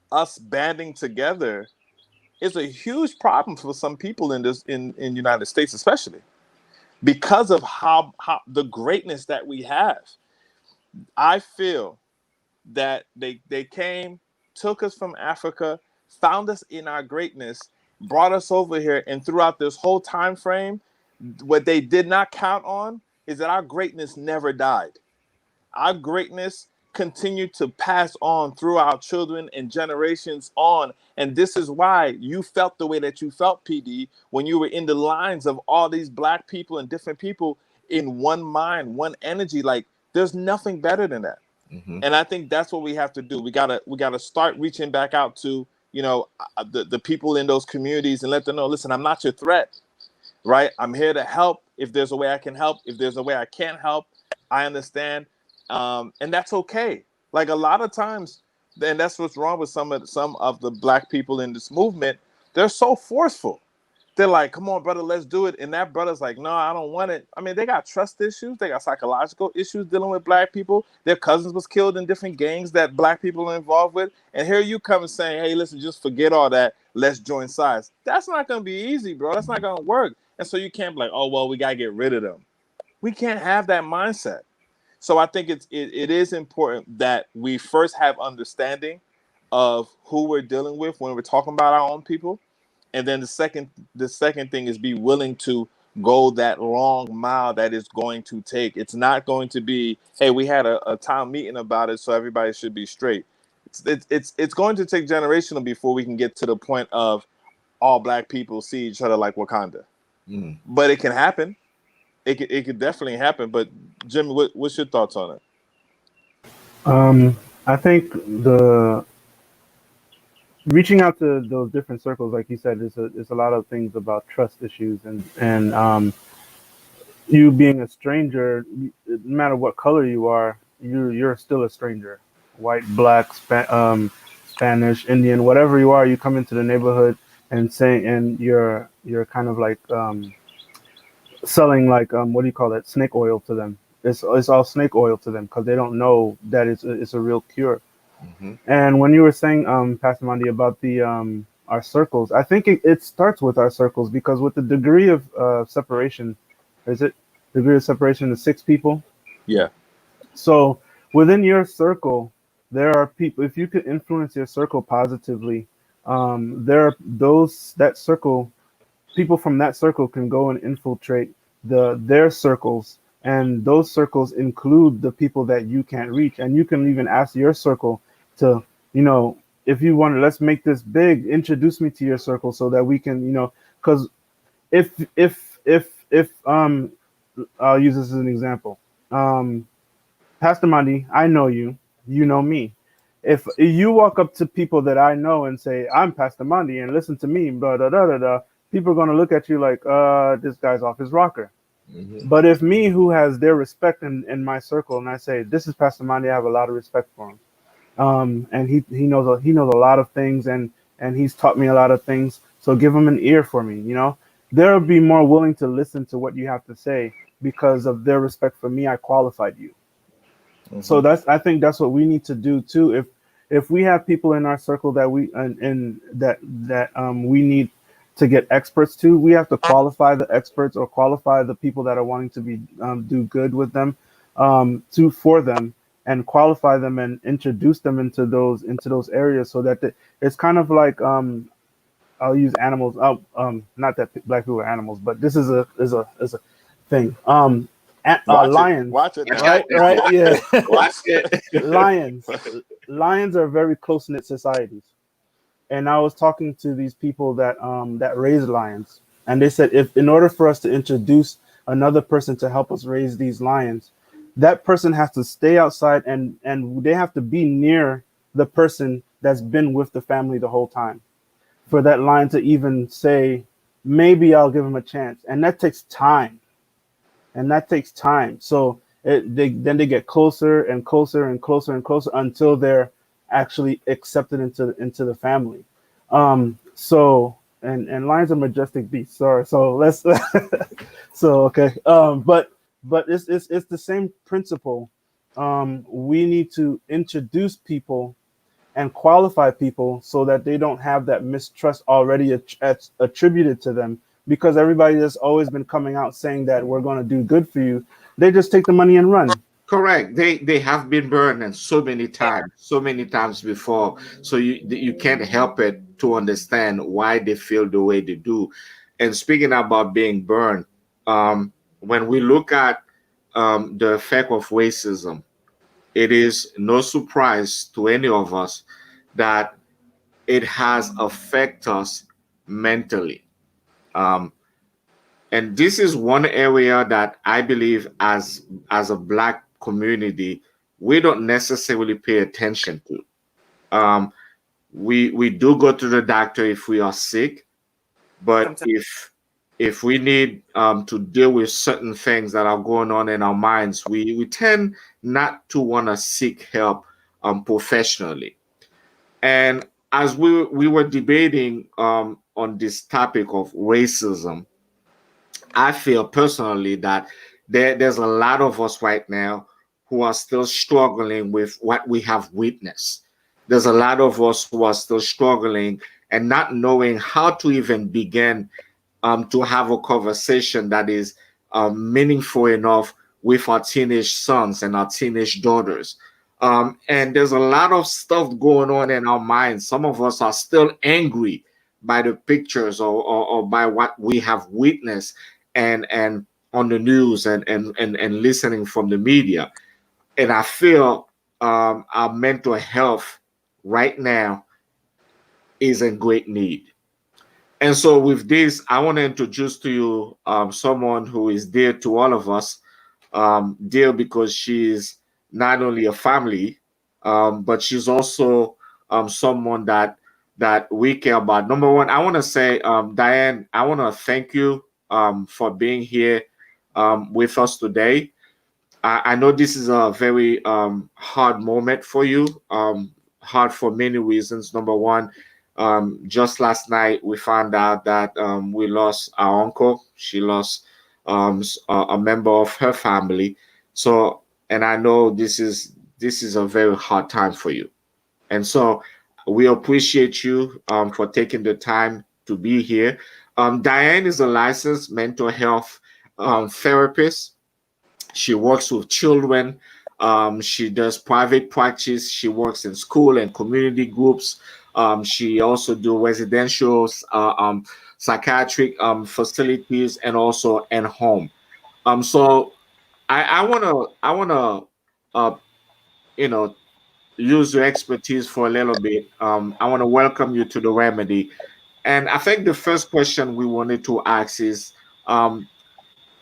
us banding together is a huge problem for some people in this in United States, especially because of how the greatness that we have. I feel that they came, took us from Africa, found us in our greatness, brought us over here, and throughout this whole time frame, what they did not count on is that our greatness never died. Our greatness continued to pass on through our children and generations on. And this is why you felt the way that you felt, PD, when you were in the lines of all these black people and different people in one mind, one energy. Like, there's nothing better than that. Mhm. And I think that's what we have to do. We gotta start reaching back out to, the people in those communities and let them know, listen, I'm not your threat, right? I'm here to help. If there's a way I can help, if there's a way I can't help, I understand. And that's okay. Like, a lot of times, and that's what's wrong with some of the black people in this movement. They're so forceful. They're like, come on, brother, let's do it. And that brother's like, no, I don't want it. I mean, they got trust issues. They got psychological issues dealing with black people. Their cousins was killed in different gangs that black people are involved with. And here you come and saying, hey, listen, just forget all that. Let's join sides. That's not going to be easy, bro. That's not going to work. And so you can't be like, oh, well, we got to get rid of them. We can't have that mindset. So I think it is important that we first have understanding of who we're dealing with when we're talking about our own people. And then the second thing is be willing to go that long mile that it's going to take. It's not going to be, hey, we had a town meeting about it, so everybody should be straight. It's going to take generational before we can get to the point of all black people see each other like Wakanda. Mm. But it can happen. It could definitely happen. But Jimmy, what's your thoughts on it? I think the reaching out to those different circles, like you said, is a lot of things about trust issues and you being a stranger, no matter what color you are, you're still a stranger. White, black, Spanish, Indian, whatever you are, you come into the neighborhood and saying, and you're kind of like selling like what do you call it, snake oil to them. It's all snake oil to them because they don't know that it's a real cure. Mhm. And when you were saying, Pastor Mandy, about the our circles, I think it starts with our circles because with the degree of separation, is it degree of separation to 6 people? Yeah. So within your circle, there are people. If you could influence your circle positively, there are those that circle people from that circle can go and infiltrate their circles, and those circles include the people that you can't reach, and you can even ask your circle to, if you want to, let's make this big, introduce me to your circle so that we can, because if I'll use this as an example. Pastor Mandi, I know you, you know me. If you walk up to people that I know and say, I'm Pastor Mandi and listen to me, blah, blah, blah, blah, blah, people are going to look at you like, this guy's off his rocker. Mhm. But if me, who has their respect in my circle, and I say, this is Pastor Monty, I have a lot of respect for him, and he knows a lot of things, and he's taught me a lot of things. So give him an ear for me. They'll be more willing to listen to what you have to say because of their respect for me. I qualified you. So Mhm. I think that's what we need to do too. If we have people in our circle that we need to get experts to, we have to qualify the experts or qualify the people that are wanting to be do good with them, for them, and qualify them and introduce them into those areas so that it's kind of like I'll use animals. Not that black people are animals, but this is a thing. Lions, Watch it Watch now. out. right? Right? Yeah. Watch it. Lions. Lions are very close knit societies. And I was talking to these people that raise lions, and they said if in order for us to introduce another person to help us raise these lions, that person has to stay outside and they have to be near the person that's been with the family the whole time for that lion to even say maybe I'll give him a chance, and that takes time, So then they get closer and closer and closer and closer until they're actually accepted into the family. So and lions are majestic beasts. Sorry. So let's so okay. But it's the same principle. We need to introduce people and qualify people so that they don't have that mistrust already attributed to them, because everybody that's always been coming out saying that we're going to do good for you, they just take the money and run. Correct. They have been burned and so many times before. So you can't help it to understand why they feel the way they do. And speaking about being burned, when we look at the effect of racism, it is no surprise to any of us that it has affected us mentally. Um, and this is one area that I believe as a black community we don't necessarily pay attention to. um, we do go to the doctor if we are sick, but Sometimes. if we need to deal with certain things that are going on in our minds, we tend not to want to seek help professionally. And as we were debating on this topic of racism, I feel personally that there's a lot of us right now who are still struggling with what we have witnessed. There's a lot of us who are still struggling and not knowing how to even begin to have a conversation that is meaningful enough with our teenage sons and our teenage daughters. And there's a lot of stuff going on in our minds. Some of us are still angry by the pictures or by what we have witnessed and on the news and listening from the media. And I feel our mental health right now is in great need. And so, with this, I want to introduce to you someone who is dear to all of us, dear because she's not only a family, but she's also someone that we care about. Number one, I want to say, Diane, I want to thank you for being here with us today. I know this is a very hard moment for you, hard for many reasons. Number one, just last night we found out that we lost our uncle. She lost a member of her family. So, and I know this is a very hard time for you. And so we appreciate you for taking the time to be here. Diane is a licensed mental health therapist. She works with children. She does private practice. She works in school and community groups. She also do residential psychiatric facilities and also in home. So I wanna uh, you know use your expertise for a little bit. I want to welcome you to the remedy. And I think the first question we wanted to ask is,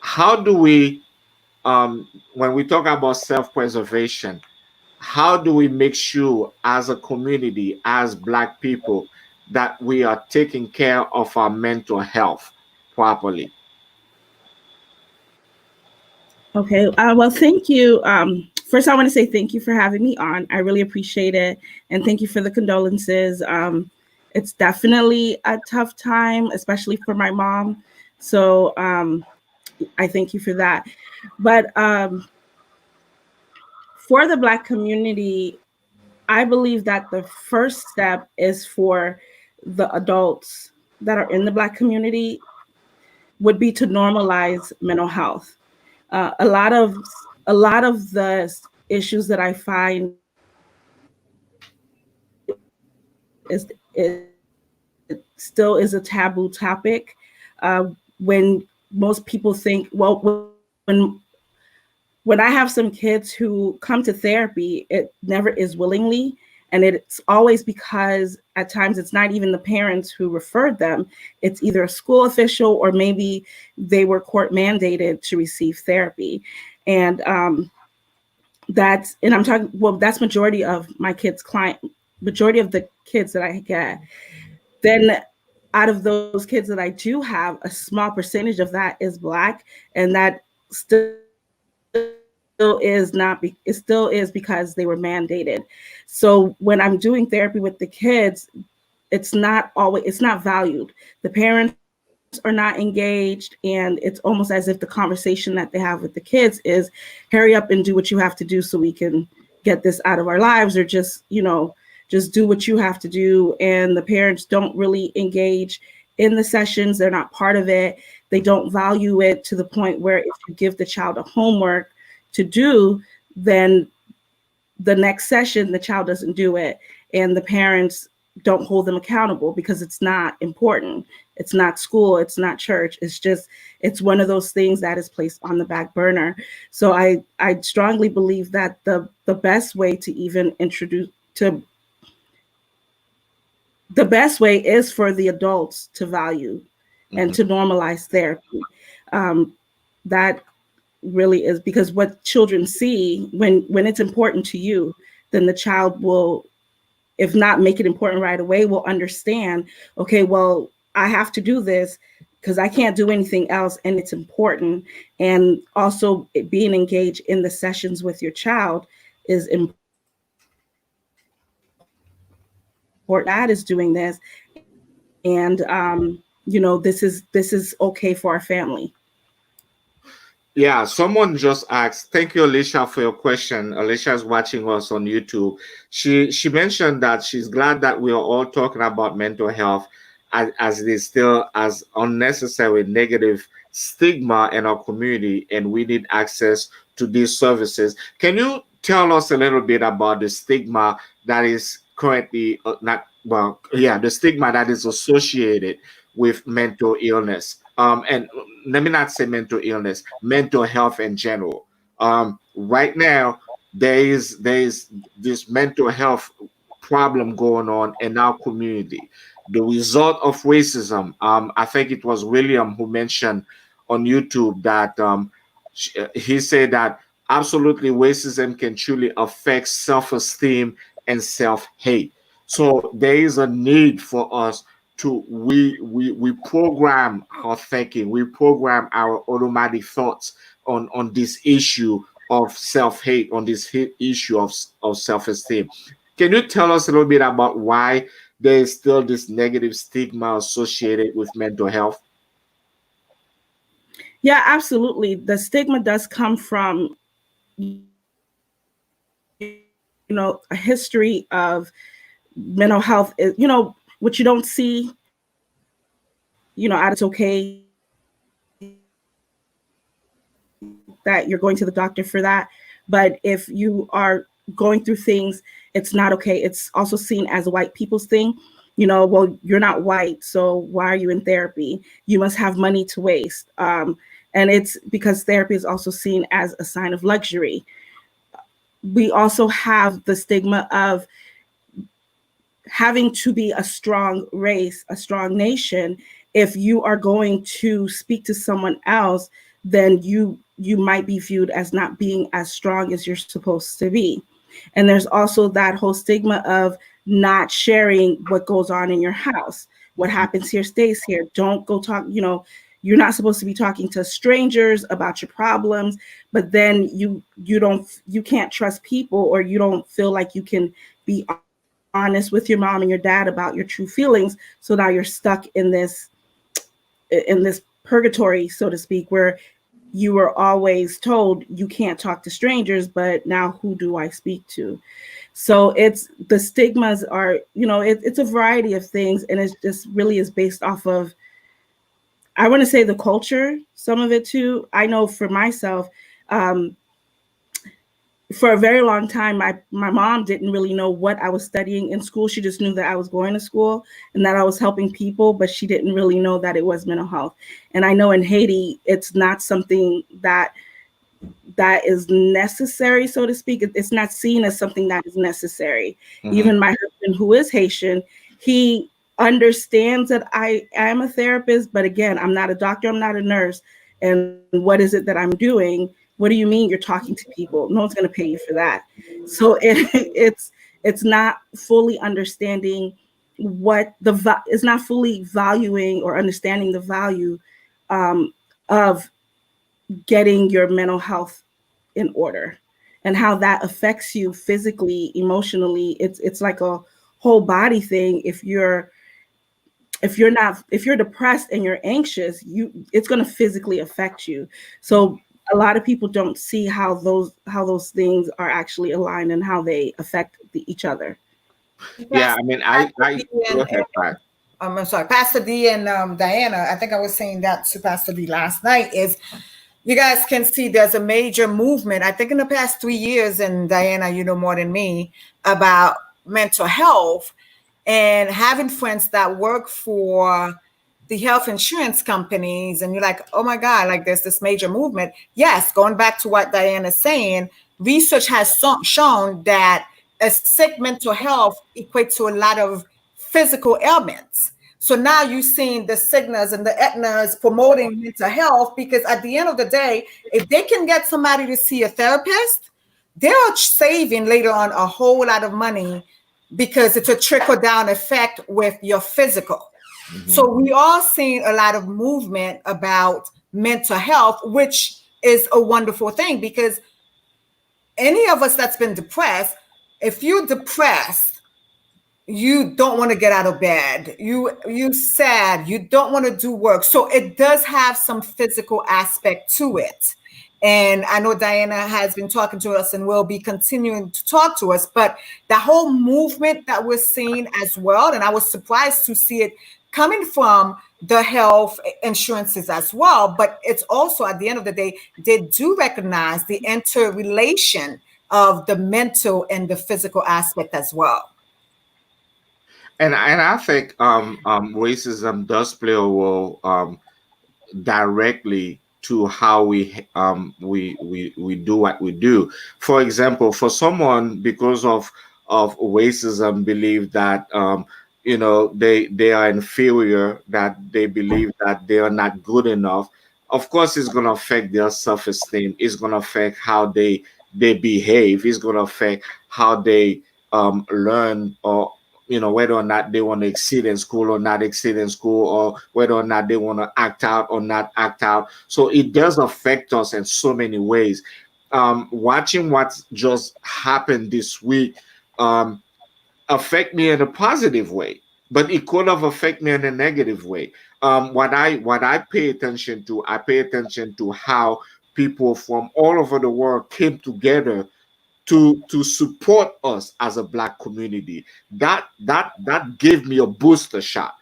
how do we when we talk about self-preservation, how do we make sure as a community, as Black people, that we are taking care of our mental health properly? Okay. Well, thank you. First, I want to say thank you for having me on. I really appreciate it. And thank you for the condolences. It's definitely a tough time, especially for my mom. So I thank you for that. But for the Black community, I believe that the first step is for the adults that are in the Black community would be to normalize mental health. A lot of the issues that I find is it still is a taboo topic. When most people think, well, when I have some kids who come to therapy, it never is willingly. And it's always because at times it's not even the parents who referred them. It's either a school official or maybe they were court mandated to receive therapy. And I'm talking, well, that's majority of my kids' majority of the kids that I get. Then out of those kids that I do have, a small percentage of that is Black, and that still is not it still is because they were mandated. So when I'm doing therapy with the kids, it's not valued. The parents are not engaged, and it's almost as if the conversation that they have with the kids is hurry up and do what you have to do so we can get this out of our lives, or just do what you have to do. And the parents don't really engage in the sessions. They're not part of it. They don't value it to the point where if you give the child a homework to do, then the next session, the child doesn't do it. And the parents don't hold them accountable because it's not important. It's not school. It's not church. It's one of those things that is placed on the back burner. So I strongly believe that the best way to even the best way is for the adults to value and to normalize therapy. That really is, because what children see when it's important to you, then the child will, if not make it important right away, will understand, okay, well, I have to do this because I can't do anything else and it's important. And also being engaged in the sessions with your child is important. Dad is doing this, and this is okay for our family. Yeah, someone just asked. Thank you, Alicia, for your question. Alicia is watching us on YouTube. She mentioned that she's glad that we are all talking about mental health, as it is still as unnecessary negative stigma in our community, and we need access to these services. Can you tell us a little bit about the stigma that is currently not well? Yeah, the stigma that is associated with mental illness. And let me not say mental illness, mental health in general. Right now, there is this mental health problem going on in our community. The result of racism. I think it was William who mentioned on YouTube that he said that absolutely racism can truly affect self-esteem and self-hate. So there is a need for us to we program our thinking, we program our automatic thoughts on this issue of self-hate, on this issue of self-esteem. Can you tell us a little bit about why there is still this negative stigma associated with mental health? Yeah, absolutely. The stigma does come from a history of mental health. What you don't see, it's okay that you're going to the doctor for that. But if you are going through things, it's not okay. It's also seen as a white people's thing. Well, you're not white, so why are you in therapy? You must have money to waste. And it's because therapy is also seen as a sign of luxury. We also have the stigma of having to be a strong race, a strong nation. If you are going to speak to someone else, then you might be viewed as not being as strong as you're supposed to be. And there's also that whole stigma of not sharing what goes on in your house. What happens here stays here. Don't go talk, you're not supposed to be talking to strangers about your problems, but then you can't trust people, or you don't feel like you can be honest with your mom and your dad about your true feelings. So now you're stuck in this purgatory, so to speak, where you were always told you can't talk to strangers, but now who do I speak to? So it's the stigmas are, it's a variety of things, and it just really is based off of, I want to say, the culture, some of it too. I know for myself, um, for a very long time, my mom didn't really know what I was studying in school. She just knew that I was going to school and that I was helping people, but she didn't really know that it was mental health. And I know in Haiti, it's not something that is necessary, so to speak. It's not seen as something that is necessary. Mhm. Even my husband, who is Haitian, he understands that I am a therapist, but again, I'm not a doctor, I'm not a nurse. And what is it that I'm doing? What do you mean you're talking to people? No one's going to pay you for that. So it's not fully understanding it's not fully valuing or understanding the value of getting your mental health in order, and how that affects you physically, emotionally. It's like a whole body thing. If you're depressed and you're anxious, it's going to physically affect you. So a lot of people don't see how those things are actually aligned and how they affect each other. Yeah, I mean, I Pastor D go and, ahead, Pat. I'm sorry, Pastor D and Diana, I think I was saying that to Pastor D last night, is you guys can see there's a major movement, I think in the past 3 years, and Diana, you know more than me, about mental health, and having friends that work for the health insurance companies, and you're like, oh my God, like there's this major movement. Yes, going back to what Diana's saying, research has shown that a sick mental health equates to a lot of physical ailments. So now you're seeing the Cignas and the Aetnas promoting mental health, because at the end of the day, if they can get somebody to see a therapist, they're saving later on a whole lot of money, because it's a trickle down effect with your physical. Mhm. So we are seeing a lot of movement about mental health, which is a wonderful thing, because any of us that's been depressed, if you're depressed, you don't want to get out of bed, you sad, you don't want to do work. So it does have some physical aspect to it. And I know Diana has been talking to us and will be continuing to talk to us, but the whole movement that we're seeing as well, and I was surprised to see it coming from the health insurances as well, but it's also, at the end of the day, they do recognize the interrelation of the mental and the physical aspect as well. And I think racism does play a role directly to how we do what we do. For example, for someone, because of racism, believe that they are inferior, that they believe that they are not good enough. Of course, it's going to affect their self-esteem. It's going to affect how they behave. It's going to affect how they learn, or whether or not they want to exceed in school or not exceed in school, or whether or not they want to act out or not act out. So it does affect us in so many ways. Watching what just happened this week affect me in a positive way, but it could have affected me in a negative way. What I pay attention to, I pay attention to how people from all over the world came together to support us as a black community. That gave me a booster shot.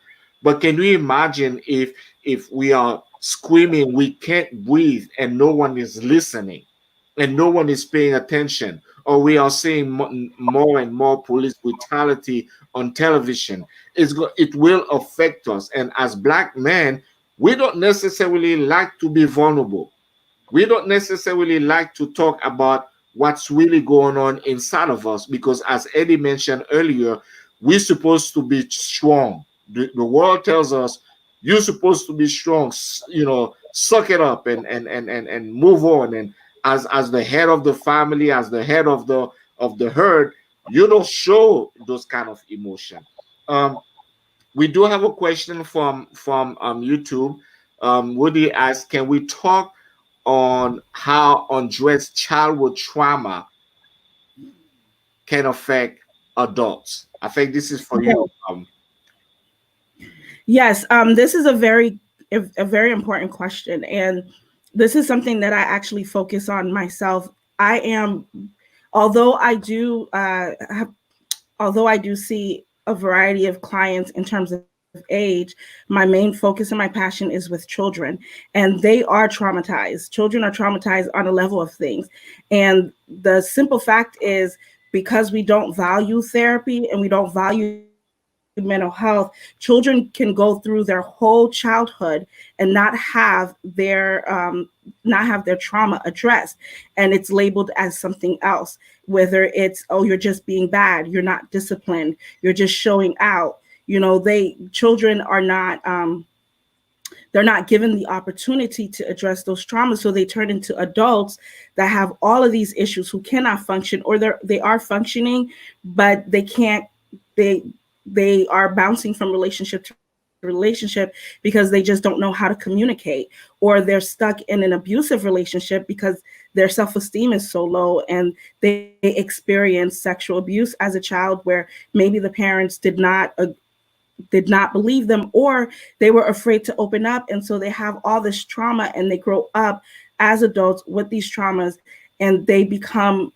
But can you imagine if we are screaming we can't breathe and no one is listening and no one is paying attention, or we are seeing more and more police brutality on television? It will affect us. And as black men, we don't necessarily like to be vulnerable. We don't necessarily like to talk about what's really going on inside of us, because as Eddie mentioned earlier, we're supposed to be strong. The world tells us you're supposed to be strong, suck it up and move on. And as the head of the family, as the head of the herd, you don't show those kind of emotion. We do have a question from YouTube. Woody asked, can we talk on how undressed childhood trauma can affect adults? I think this is for you. Yes, this is a very important question, and this is something that I actually focus on myself. I am, although I do, although I do see a variety of clients in terms of age, my main focus and my passion is with children, and they are traumatized. Children are traumatized on a level of things, and the simple fact is because we don't value therapy and we don't value mental health, children can go through their whole childhood and not have their trauma addressed, and it's labeled as something else. Whether it's, oh, you're just being bad, you're not disciplined, you're just showing out. Children are not they're not given the opportunity to address those traumas, so they turn into adults that have all of these issues, who cannot function, or they are functioning but they can't, they are bouncing from relationship to relationship because they just don't know how to communicate, or they're stuck in an abusive relationship because their self-esteem is so low, and they experience sexual abuse as a child where maybe the parents did not believe them, or they were afraid to open up, and so they have all this trauma and they grow up as adults with these traumas, and they become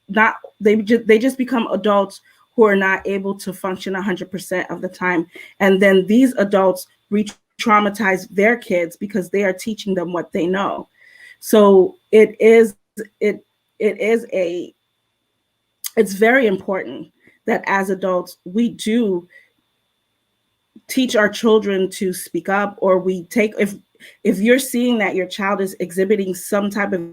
not they just become adults who are not able to function 100% of the time. And then these adults re-traumatize their kids because they are teaching them what they know. So it's very important that as adults we do teach our children to speak up, or we take, if you're seeing that your child is exhibiting some type of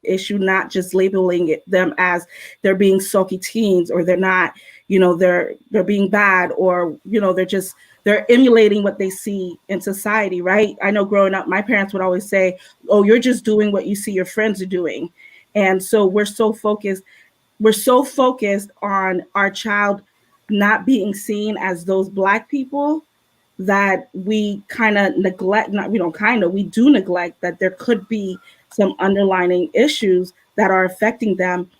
issue, not just labeling them as they're being sulky teens, or they're not, they're being bad, or they're emulating what they see in society, right? I know growing up, my parents would always say, oh, you're just doing what you see your friends are doing. And so we're so focused on our child not being seen as those Black people that we kind of neglect, not we don't kind of, we do neglect that there could be some underlying issues that are affecting them.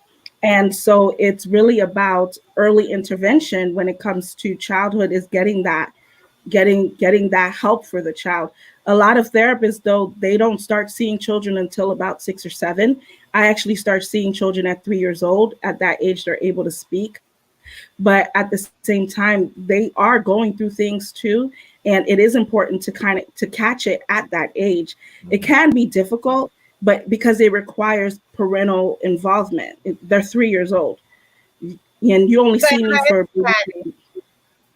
And so it's really about early intervention when it comes to childhood, is getting that help for the child. A lot of therapists, though, they don't start seeing children until about 6 or 7. I actually start seeing children at 3 years old. At that age, they're able to speak. But at the same time, they are going through things too. And it is important to catch it at that age. It can be difficult, but because it requires parental involvement. They're 3 years old. And you only see me for.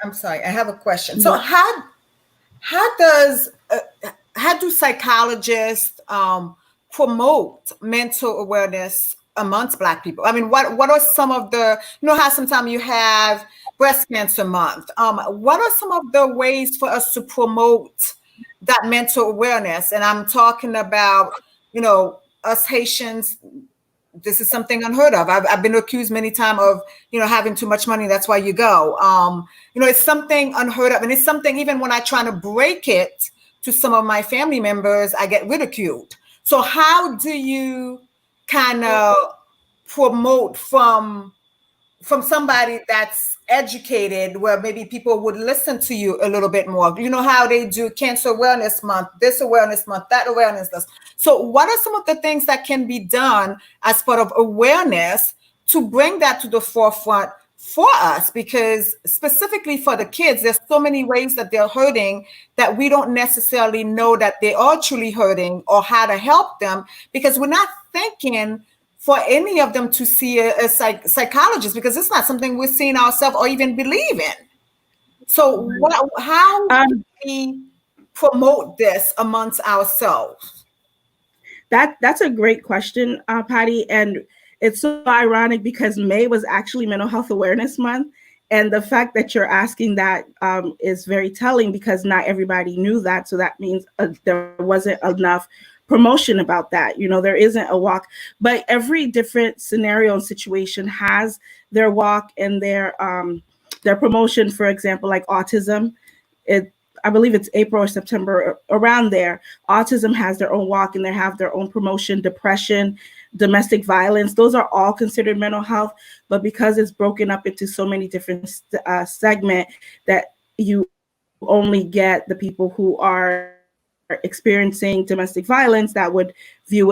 I'm sorry, I have a question. So how do psychologists promote mental awareness amongst Black people? I mean, what are some of the, how sometimes you have breast cancer month? What are some of the ways for us to promote that mental awareness? And I'm talking about, us Haitians. This is something unheard of. I've been accused many times of, having too much money. That's why you go. It's something unheard of. And it's something, even when I try to break it to some of my family members, I get ridiculed. So how do you kind of promote from somebody that's educated, where maybe people would listen to you a little bit more? You know how they do Cancer Awareness Month, this awareness month, that awareness month. So what are some of the things that can be done as part of awareness to bring that to the forefront for us? Because specifically for the kids, there's so many ways that they're hurting that we don't necessarily know that they are truly hurting, or how to help them, because we're not thinking for any of them to see a psychologist, because it's not something we're seeing ourselves or even believe in. So how do we promote this amongst ourselves? That's a great question, Patty. And it's so ironic because May was actually Mental Health Awareness Month. And the fact that you're asking that is very telling, because not everybody knew that. So that means there wasn't enough promotion about that. There isn't a walk, but every different scenario and situation has their walk and their promotion. For example, like autism, I believe it's April or September, around there, autism has their own walk and they have their own promotion. Depression, domestic violence, those are all considered mental health, but because it's broken up into so many different segments, that you only get the people who are experiencing domestic violence that would view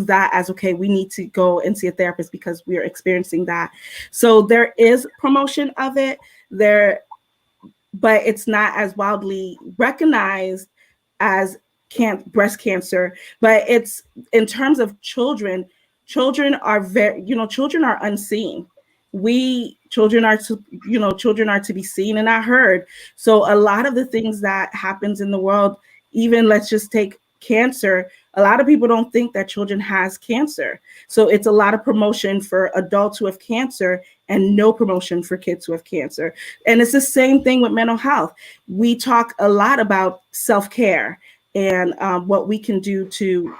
that as, okay, we need to go and see a therapist because we are experiencing that. So there is promotion of it there, but it's not as widely recognized as breast cancer. But it's, in terms of children are children are unseen. Children are to be seen and not heard. So a lot of the things that happens in the world, even let's just take cancer, a lot of people don't think that children has cancer. So it's a lot of promotion for adults who have cancer and no promotion for kids who have cancer. And it's the same thing with mental health. We talk a lot about self-care and what we can do to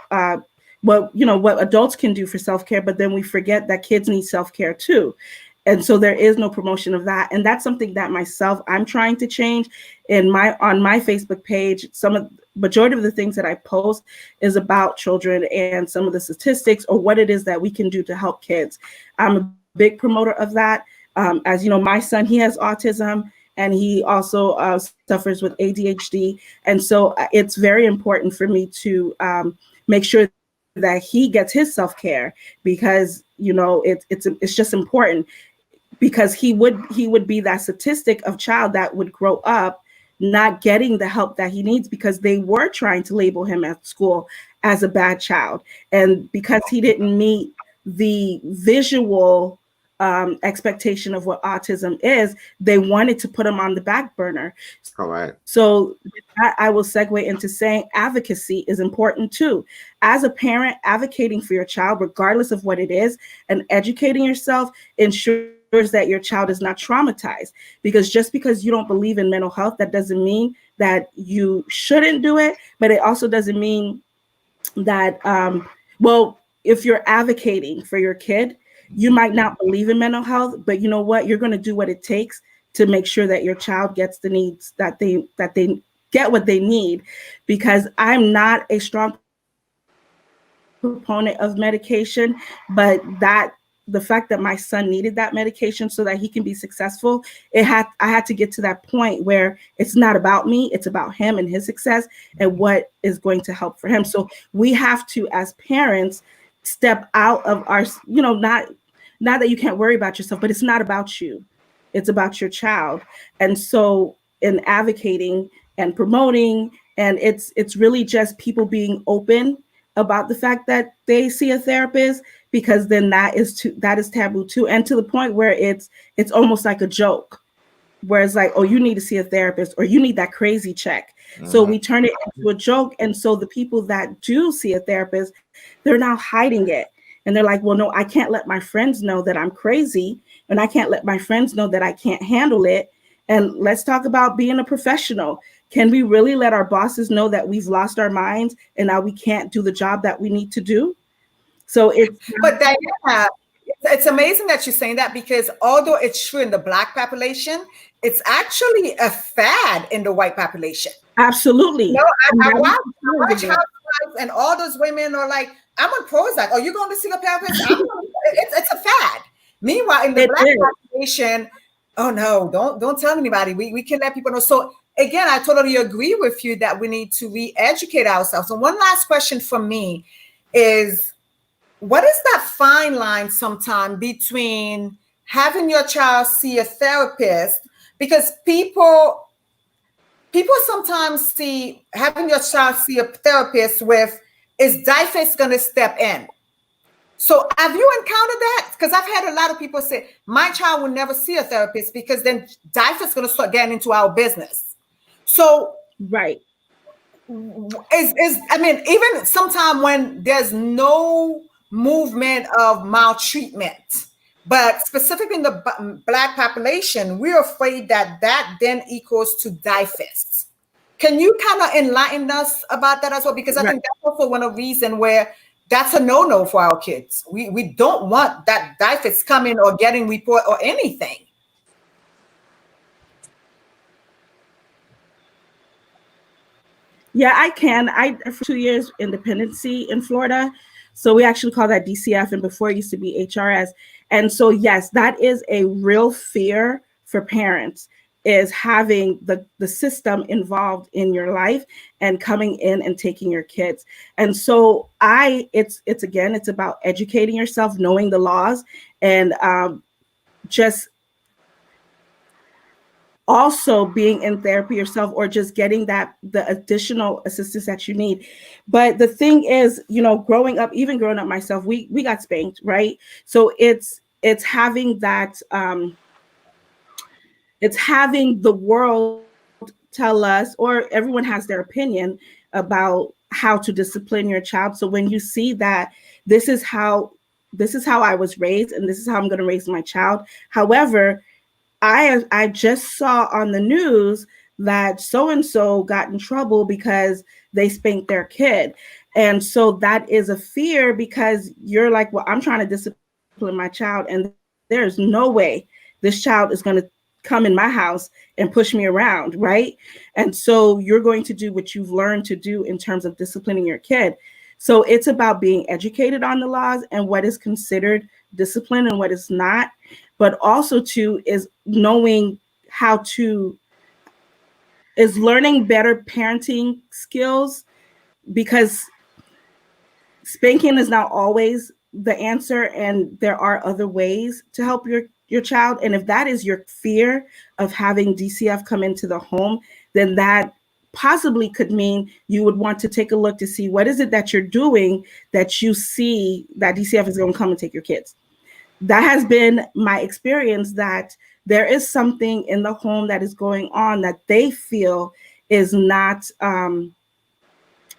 what adults can do for self-care, but then we forget that kids need self-care too. And so there is no promotion of that. And that's something that I'm trying to change on my Facebook page. Majority of the things that I post is about children and some of the statistics or what it is that we can do to help kids. I'm a big promoter of that. As you know, my son, he has autism and he also suffers with ADHD. And so it's very important for me to make sure that he gets his self-care, because it's just important, because he would be that statistic of child that would grow up not getting the help that he needs, because they were trying to label him at school as a bad child, and because he didn't meet the visual expectation of what autism is, they wanted to put him on the back burner. All right. So I will segue into saying advocacy is important too. As a parent, advocating for your child, regardless of what it is, and educating yourself ensures that your child is not traumatized. Because just because you don't believe in mental health, that doesn't mean that you shouldn't do it, but it also doesn't mean that, if you're advocating for your kid, you might not believe in mental health, but you know what? You're going to do what it takes to make sure that your child gets the needs, that they get what they need. Because I'm not a strong proponent of medication, but the fact that my son needed that medication so that he can be successful, I had to get to that point where it's not about me, it's about him and his success and what is going to help for him. So we have to, as parents, step out of our, not that you can't worry about yourself, but it's not about you. It's about your child. And so in advocating and promoting, and it's really just people being open about the fact that they see a therapist, because then that is taboo too. And to the point where it's almost like a joke, where it's like, oh, you need to see a therapist, or you need that crazy check. So we turn it into a joke. And so the people that do see a therapist, they're now hiding it. And they're like, well, no, I can't let my friends know that I'm crazy, and I can't let my friends know that I can't handle it. And let's talk about being a professional. Can we really let our bosses know that we've lost our minds and now we can't do the job that we need to do? So But Diana, it's amazing that you're saying that, because although it's true in the Black population, it's actually a fad in the white population. Absolutely. I watch Housewives, and all those women are like, I'm on Prozac. Are you going to see a therapist? It's a fad. Meanwhile, in the Black population, oh no, don't tell anybody. We can let people know. So again, I totally agree with you that we need to re-educate ourselves. And one last question from me is, what is that fine line sometime between having your child see a therapist? Because people sometimes see having your child see a therapist with, is DIFAS going to step in? So have you encountered that? Because I've had a lot of people say, my child will never see a therapist because then DIFAS is going to start getting into our business. So right. Even sometime when there's no movement of maltreatment, but specifically in the Black population, we're afraid that then equals to DIFAS. Can you kind of enlighten us about that as well? Because I think that's also one of the reasons where that's a no-no for our kids. We don't want that DIFAS coming or getting report or anything. Yeah, I can. I for 2 years independency in Florida. So we actually call that DCF, and before it used to be HRS. And so yes, that is a real fear for parents, is having the system involved in your life and coming in and taking your kids. And so it's again, it's about educating yourself, knowing the laws, and just also being in therapy yourself, or just getting that the additional assistance that you need. But the thing is, growing up, even growing up myself, we got spanked, right? So it's having that it's having the world tell us, or everyone has their opinion about how to discipline your child. So when you see that this is how this is how I was raised, and this is how I'm going to raise my child. However, I just saw on the news that so and so got in trouble because they spanked their kid. And so that is a fear, because you're like, well, I'm trying to discipline my child, and there's no way this child is going to come in my house and push me around, right? And so you're going to do what you've learned to do in terms of disciplining your kid. So it's about being educated on the laws and what is considered discipline and what is not, but also too is knowing how to is learning better parenting skills, because spanking is not always the answer, and there are other ways to help your child. And if that is your fear of having DCF come into the home, then that possibly could mean you would want to take a look to see what is it that you're doing that you see that DCF is going to come and take your kids. That has been my experience, that there is something in the home that is going on that they feel is not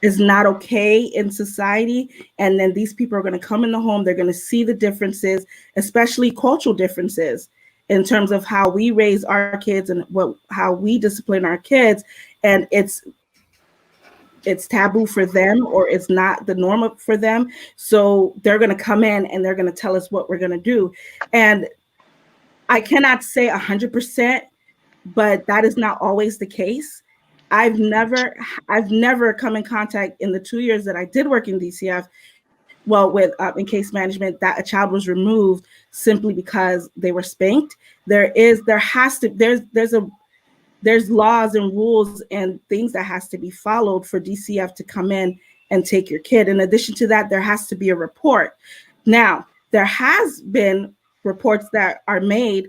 okay in society. And then these people are going to come in the home, they're going to see the differences, especially cultural differences, in terms of how we raise our kids and how we discipline our kids. And it's taboo for them, or it's not the norm for them. So they're going to come in and they're going to tell us what we're going to do. And I cannot say 100%, but that is not always the case. I've never come in contact in the 2 years that I did work in DCF, well, with in case management, that a child was removed simply because they were spanked. There's laws and rules and things that has to be followed for DCF to come in and take your kid. In addition to that, there has to be a report. Now, there has been reports that are made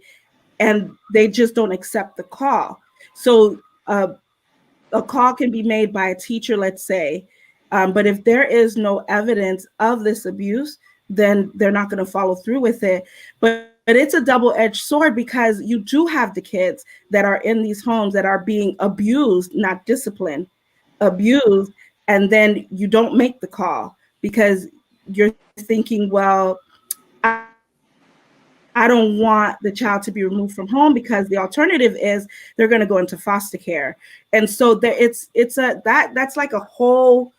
and they just don't accept the call. So a call can be made by a teacher, let's say, but if there is no evidence of this abuse, then they're not going to follow through with it. But it's a double-edged sword, because you do have the kids that are in these homes that are being abused, not disciplined, abused, and then you don't make the call because you're thinking, well, I don't want the child to be removed from home, because the alternative is they're going to go into foster care. And so that's like a whole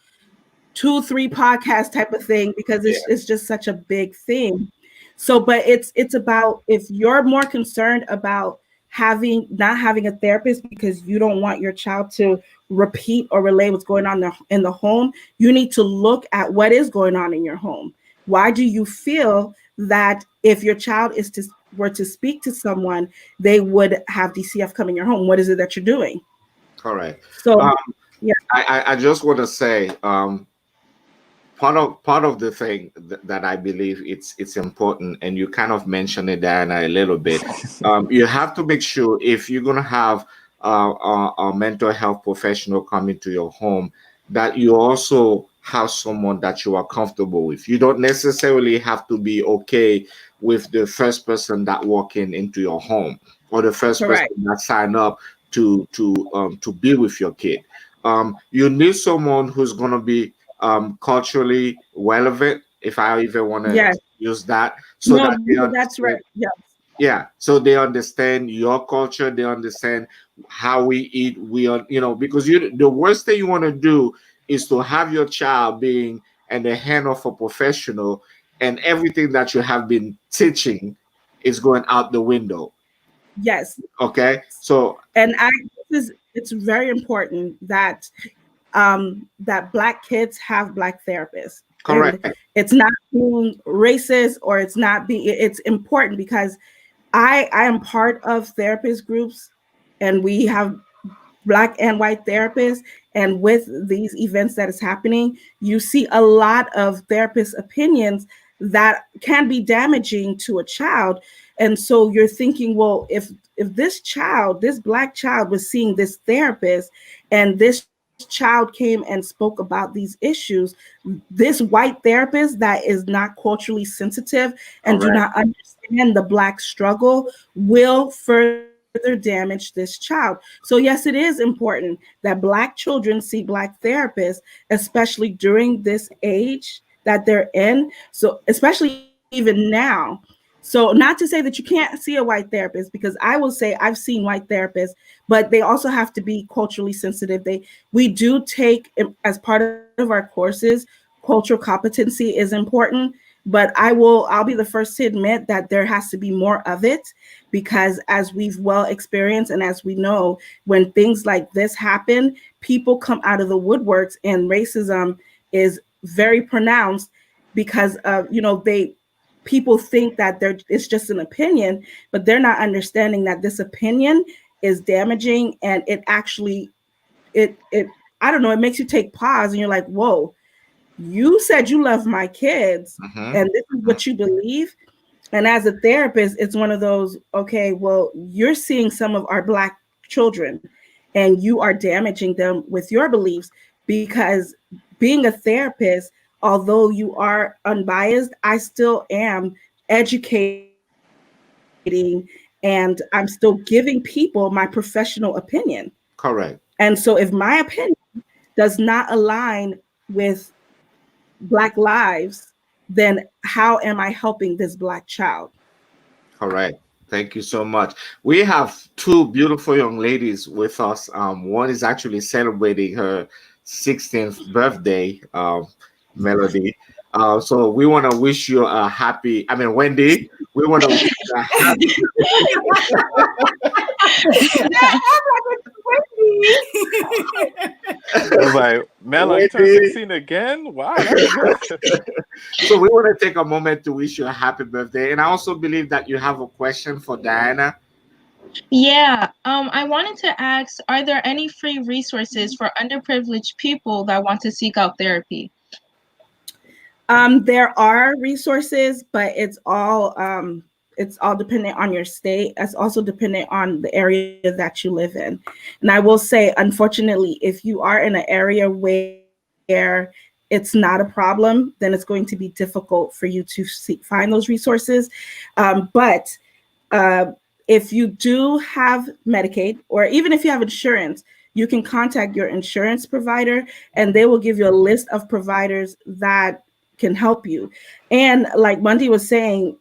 2-3 podcast type of thing, because Yeah. it's just such a big thing. So, but it's about, if you're more concerned about not having a therapist because you don't want your child to repeat or relay what's going on in the home, you need to look at what is going on in your home. Why do you feel that if your child were to speak to someone, they would have DCF come in your home? What is it that you're doing? Correct. So, Um, yeah. I just want to say, part of the thing that I believe it's important, and you kind of mentioned it, Diana, a little bit. You have to make sure, if you're gonna have a mental health professional come into your home, that you also have someone that you are comfortable with. You don't necessarily have to be okay with the first person that walk into your home, or the first person Correct. that sign up to be with your kid. You need someone who's gonna be culturally relevant, if I even want to Yes. use that, so No, that they no, that's right. understand. Yeah. Yeah, so they understand your culture, they understand how we eat. Because the worst thing you want to do is to have your child being in the hand of a professional, and everything that you have been teaching is going out the window. Yes. Okay, so And it's very important that that Black kids have Black therapists. Correct. And it's not being racist, or it's not being, it's important because I am part of therapist groups, and we have Black and white therapists. And with these events that is happening, you see a lot of therapist opinions that can be damaging to a child. And so you're thinking, well, if this child, this Black child, was seeing this therapist, and this child came and spoke about these issues, this white therapist that is not culturally sensitive and do not understand the Black struggle will further damage this child. So yes, it is important that Black children see Black therapists, especially during this age that they're in. So especially even now. So not to say that you can't see a white therapist, because I will say I've seen white therapists, but they also have to be culturally sensitive. We do take, as part of our courses, cultural competency is important, but I'll be the first to admit that there has to be more of it, because as we've well experienced, and as we know, when things like this happen, people come out of the woodworks, and racism is very pronounced because of, people think that it's just an opinion, but they're not understanding that this opinion is damaging, and it actually, I don't know, it makes you take pause, and you're like, whoa, you said you love my kids, and this is what you believe. And as a therapist, it's one of those, okay, well, you're seeing some of our Black children, and you are damaging them with your beliefs, because being a therapist, although you are unbiased, I still am educating, and I'm still giving people my professional opinion. Correct. And so if my opinion does not align with Black lives, then how am I helping this Black child? Correct. Thank you so much. We have two beautiful young ladies with us. One is actually celebrating her 16th birthday, Melody. So we want to wish you a happy, Wendy, we want to wish you a happy. I was like, Mela, you turned 16 again? Wow, that's good. So we want to take a moment to wish you a happy birthday. And I also believe that you have a question for Diana. Yeah, I wanted to ask, are there any free resources for underprivileged people that want to seek out therapy? There are resources, but it's all dependent on your state. It's also dependent on the area that you live in. And I will say, unfortunately, if you are in an area where it's not a problem, then it's going to be difficult for you to find those resources. But if you do have Medicaid, or even if you have insurance, you can contact your insurance provider, and they will give you a list of providers that can help you. And like Bundy was saying,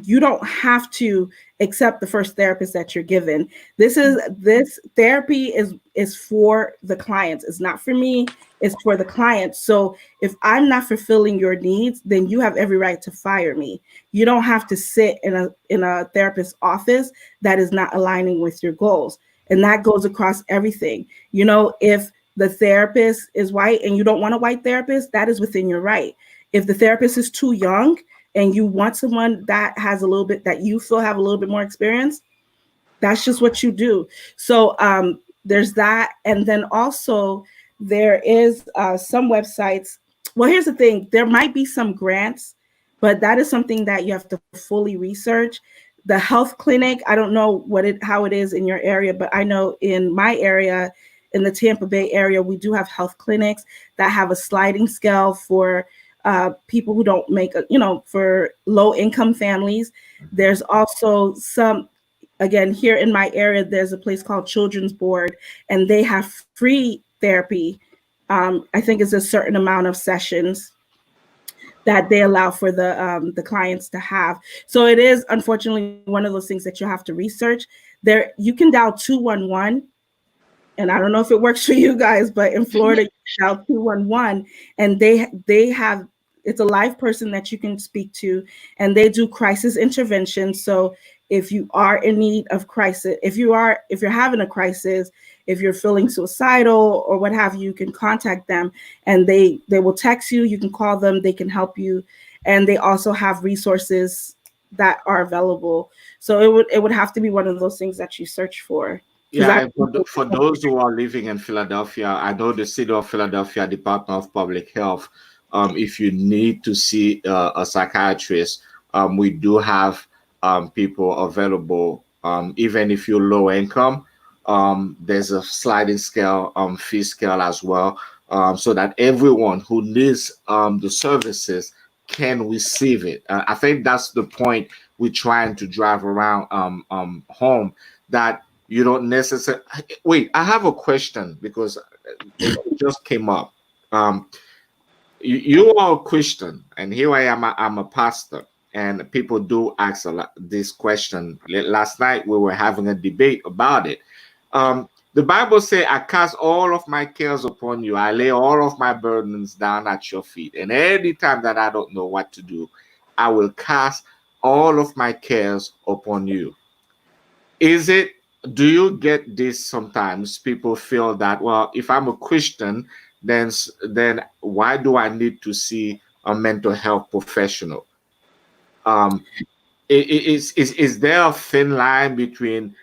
you don't have to accept the first therapist that you're given. This therapy is for the clients. It's not for me, it's for the clients. So if I'm not fulfilling your needs, then you have every right to fire me. You don't have to sit in a therapist's office that is not aligning with your goals. And that goes across everything. If the therapist is white and you don't want a white therapist, that is within your right. If the therapist is too young and you want someone that has a little bit, that you feel have a little bit more experience, that's just what you do. So there's that. And then also there is some websites. Well, here's the thing. There might be some grants, but that is something that you have to fully research. The health clinic, I don't know how it is in your area, but I know in my area, in the Tampa Bay area, we do have health clinics that have a sliding scale for people who don't make, for low income families. There's also some, again, here in my area, there's a place called Children's Board, and they have free therapy. I think it's a certain amount of sessions that they allow for the clients to have. So it is unfortunately one of those things that you have to research. There, you can dial 211. And I don't know if it works for you guys, but in Florida, you can dial 211, and they have, it's a live person that you can speak to, and they do crisis intervention. So if you are in need of crisis, if you're having a crisis, if you're feeling suicidal or what have you, you can contact them, and they will text you. You can call them. They can help you, and they also have resources that are available. So it would have to be one of those things that you search for. Because Yeah, and for those who are living in Philadelphia, I know the city of Philadelphia Department of Public Health. If you need to see a psychiatrist, we do have people available. Even if you're low income, there's a sliding scale fee scale as well, so that everyone who needs the services can receive it. I think that's the point we're trying to drive around home, that you don't necessarily wait. I have a question because it just came up. Um, you are a Christian, and here I am. I'm a pastor, and people do ask a lot this question. Last night we were having a debate about it. The Bible says, "I cast all of my cares upon you. I lay all of my burdens down at your feet." And any time that I don't know what to do, I will cast all of my cares upon you. Is it, do you get this sometimes? People feel that, well, if I'm a Christian, then why do I need to see a mental health professional? Um, is there a thin line between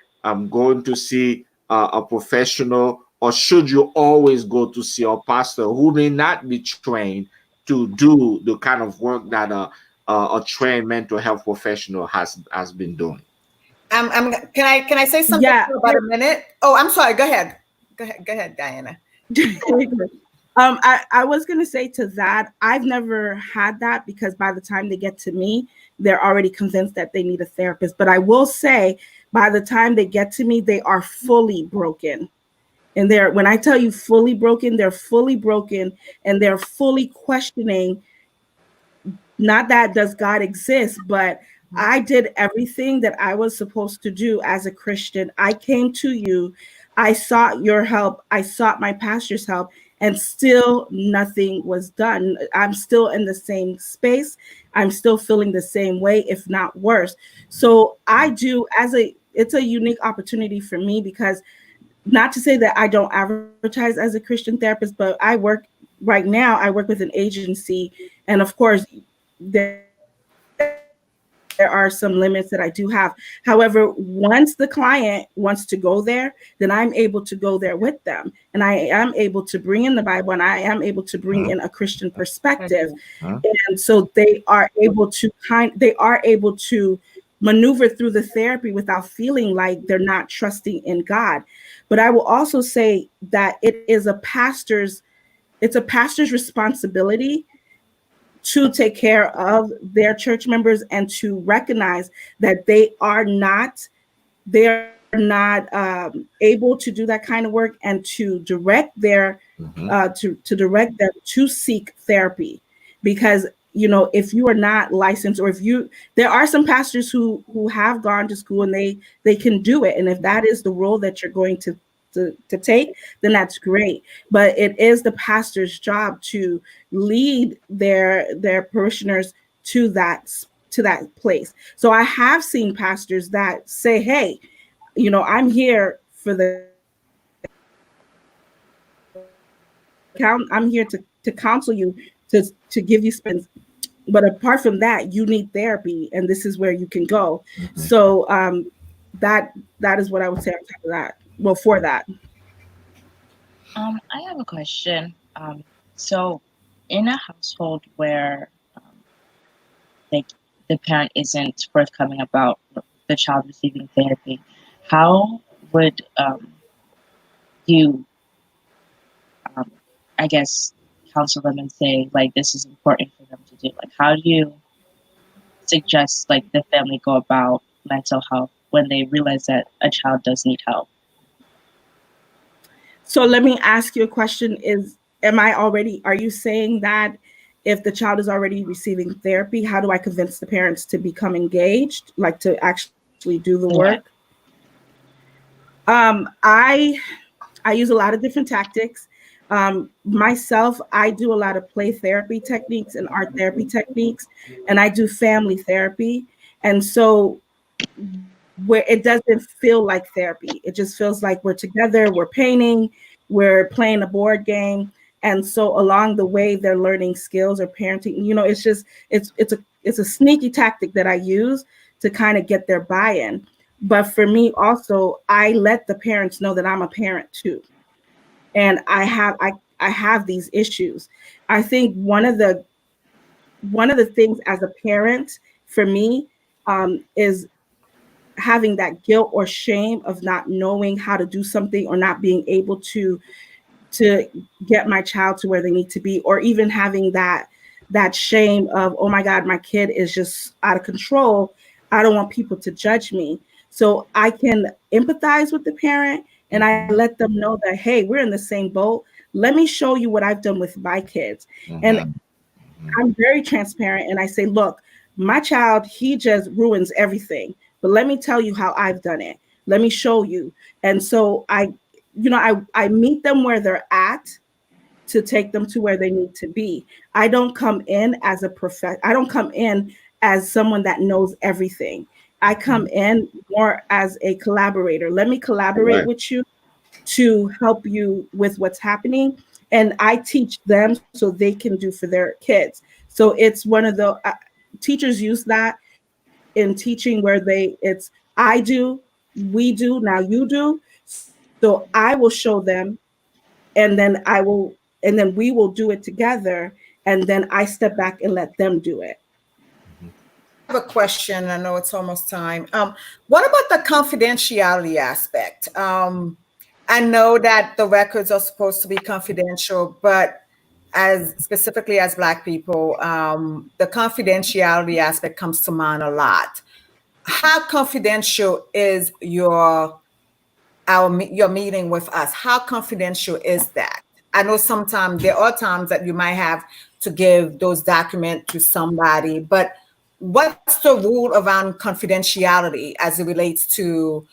going to see a professional, or should you always go to see a pastor who may not be trained to do the kind of work that a trained mental health professional has been doing? Can I say something yeah. for about a minute? Oh, I'm sorry. Go ahead. Go ahead, Diana. I was going to say to that, I've never had that, because by the time they get to me, they're already convinced that they need a therapist. But I will say, by the time they get to me, they are fully broken. And when I tell you fully broken, they're fully broken, and they're fully questioning, not that does God exist, but I did everything that I was supposed to do as a Christian. I came to you. I sought your help. I sought my pastor's help, and still nothing was done. I'm still in the same space. I'm still feeling the same way, if not worse. So I do, it's a unique opportunity for me, because not to say that I don't advertise as a Christian therapist, but right now, I work with an agency. And of course, there are some limits that I do have. However, once the client wants to go there, then I'm able to go there with them. And I am able to bring in the Bible, and I am able to bring in a Christian perspective. And so they are able to maneuver through the therapy without feeling like they're not trusting in God. But I will also say that it's a pastor's responsibility to take care of their church members, and to recognize that they are not able to do that kind of work, and to direct to direct them to seek therapy. Because if you are not licensed, or there are some pastors who have gone to school, and they can do it, and if that is the role that you're going to take, then that's great. But it is the pastor's job to lead their parishioners to that place. So I have seen pastors that say, hey, I'm here for I'm here to counsel you, to give you spins. But apart from that, you need therapy, and this is where you can go. So that is what I would say on top of that. Well, for that. I have a question. So in a household where like the parent isn't forthcoming about the child receiving therapy, how would you, I guess, counsel them and say, like, this is important for them to do? Like, how do you suggest, like, the family go about mental health when they realize that a child does need help? So let me ask you a question. Are you saying that if the child is already receiving therapy, how do I convince the parents to become engaged, like to actually do the work? I use a lot of different tactics. Myself, I do a lot of play therapy techniques and art therapy techniques, and I do family therapy. And so where it doesn't feel like therapy. It just feels like we're together, we're painting, we're playing a board game. And so along the way they're learning skills or parenting. It's a sneaky tactic that I use to kind of get their buy-in. But for me also, I let the parents know that I'm a parent too. And I have these issues. I think one of the things as a parent for me is having that guilt or shame of not knowing how to do something or not being able to get my child to where they need to be, or even having that shame of, oh my God, my kid is just out of control. I don't want people to judge me. So I can empathize with the parent and I let them know that, hey, we're in the same boat. Let me show you what I've done with my kids. And I'm very transparent and I say, look, my child, he just ruins everything. But let me tell you how I've done it. Let me show you. And so I meet them where they're at to take them to where they need to be. I don't come in as I don't come in as someone that knows everything. I come in more as a collaborator. Let me collaborate with you to help you with what's happening. And I teach them so they can do for their kids. So it's one of the teachers use that in teaching where it's I do, we do, now you do. So I will show them and then we will do it together. And then I step back and let them do it. I have a question. I know it's almost time. What about the confidentiality aspect? I know that the records are supposed to be confidential, but as specifically as Black people, the confidentiality aspect comes to mind a lot. How confidential is your meeting with us? How confidential is that? I know sometimes there are times that you might have to give those documents to somebody, but what's the rule around confidentiality as it relates to,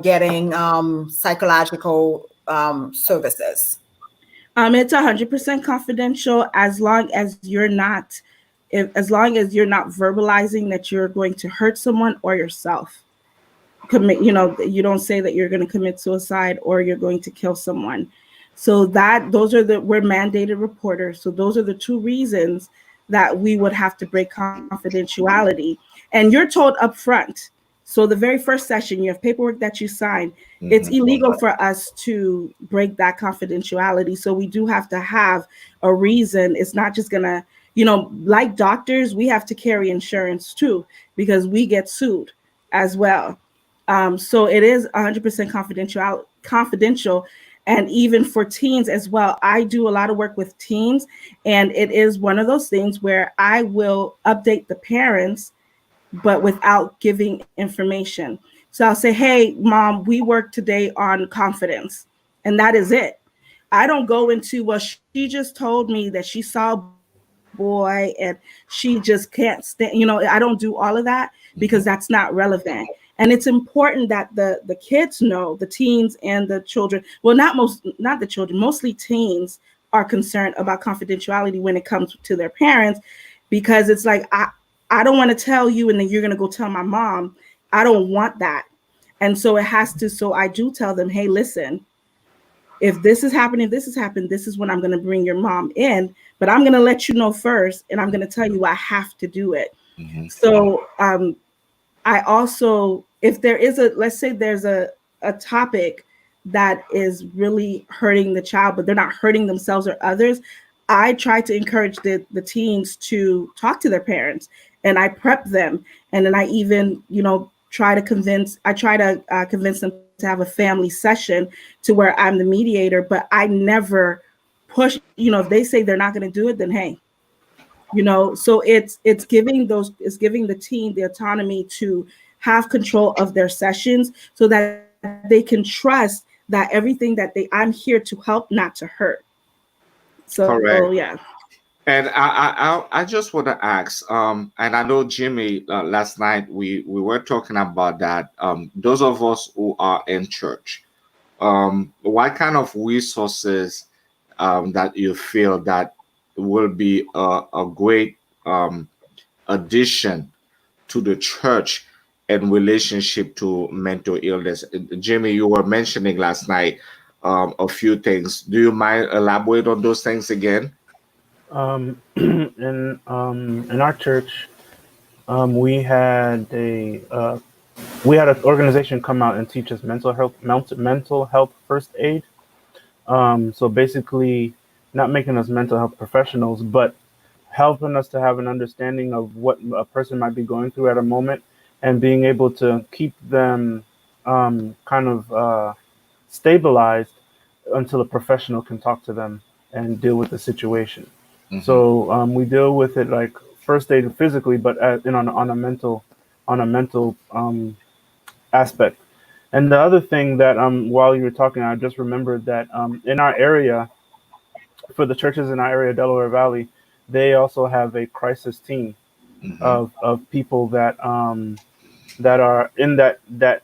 getting psychological services? It's 100% confidential as long as as long as you're not verbalizing that you're going to hurt someone or yourself. You don't say that you're going to commit suicide or you're going to kill someone. So we're mandated reporters. So those are the two reasons that we would have to break confidentiality. And you're told up front. So the very first session, you have paperwork that you sign. It's illegal for us to break that confidentiality. So we do have to have a reason. It's not just gonna, like doctors, we have to carry insurance too, because we get sued as well. So it is 100% confidential. And even for teens as well, I do a lot of work with teens, and it is one of those things where I will update the parents, but without giving information. So I'll say, hey, mom, we worked today on confidence, and that is it. I don't go into, well, she just told me that she saw a boy and she just can't stand, I don't do all of that because that's not relevant. And it's important that the kids know, the teens and the children, well, not the children, mostly teens are concerned about confidentiality when it comes to their parents, because it's like, I don't want to tell you and then you're going to go tell my mom. I don't want that. And so so I do tell them, hey, listen, if this is happening, this is when I'm going to bring your mom in, but I'm going to let you know first. And I'm going to tell you, I have to do it. So, I also, if there is let's say there's a topic that is really hurting the child, but they're not hurting themselves or others, I try to encourage the teens to talk to their parents, and I prep them. And then I even, try to convince them to have a family session to where I'm the mediator, but I never push, if they say they're not going to do it, then hey, so it's giving the teen the autonomy to have control of their sessions so that they can trust that everything that I'm here to help, not to hurt. So Correct. yeah. And I just want to ask, and I know Jimmy, last night we were talking about that. Those of us who are in church, what kind of resources that you feel that will be a great addition to the church and relationship to mental illness. Jimmy, you were mentioning last night a few things. Do you mind elaborate on those things again? In our church, we had an organization come out and teach us mental health first aid. So basically, not making us mental health professionals, but helping us to have an understanding of what a person might be going through at a moment, and being able to keep them kind of stabilized until a professional can talk to them and deal with the situation. Mhm. So we deal with it like first aid physically, but on a mental aspect. And the other thing that while you were talking, I just remembered that in our area, for the churches in our area, Delaware Valley, they also have a crisis team Mhm. of people that are in that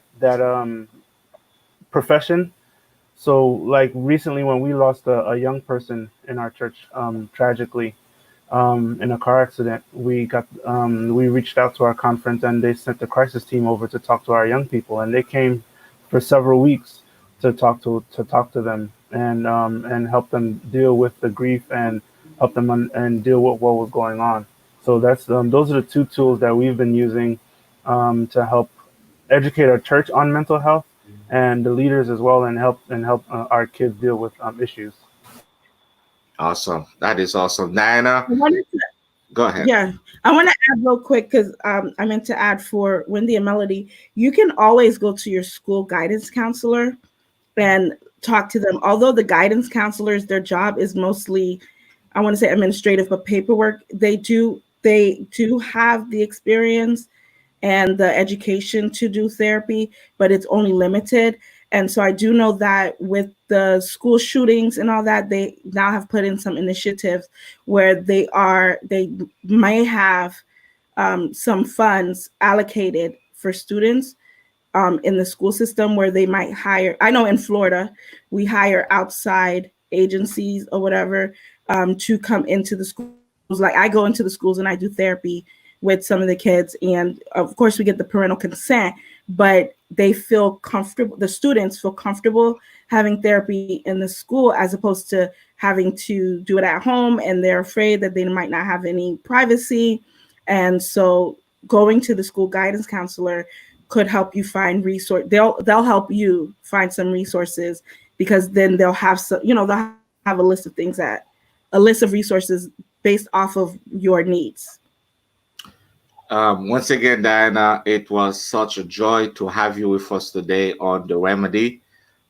profession. So like recently when we lost a young person in our church tragically in a car accident, we reached out to our conference and they sent the crisis team over to talk to our young people, and they came for several weeks to talk to them and help them deal with the grief and help them and deal with what was going on. So that's those are the two tools that we've been using to help educate our church on mental health and the leaders as well, and help our kids deal with issues. Awesome. That is awesome. Diana, I wanted to, go ahead. yeah, I want to add real quick because I meant to add for Wendy and Melody. You can always go to your school guidance counselor and talk to them. Although the guidance counselors, their job is mostly, I want to say administrative, but paperwork. They do have the experience and the education to do therapy, but it's only limited. And so I do know that with the school shootings and all that, they now have put in some initiatives where they may have some funds allocated for students in the school system where they might hire. I know in Florida, we hire outside agencies or whatever to come into the schools. Like I go into the schools and I do therapy with some of the kids, and of course we get the parental consent, but they feel comfortable. The students feel comfortable having therapy in the school as opposed to having to do it at home, and they're afraid that they might not have any privacy. And so going to the school guidance counselor could help you find resource. They'll help you find some resources because then they'll have some, they'll have a list of resources based off of your needs. Once again, Diana, it was such a joy to have you with us today on The Remedy.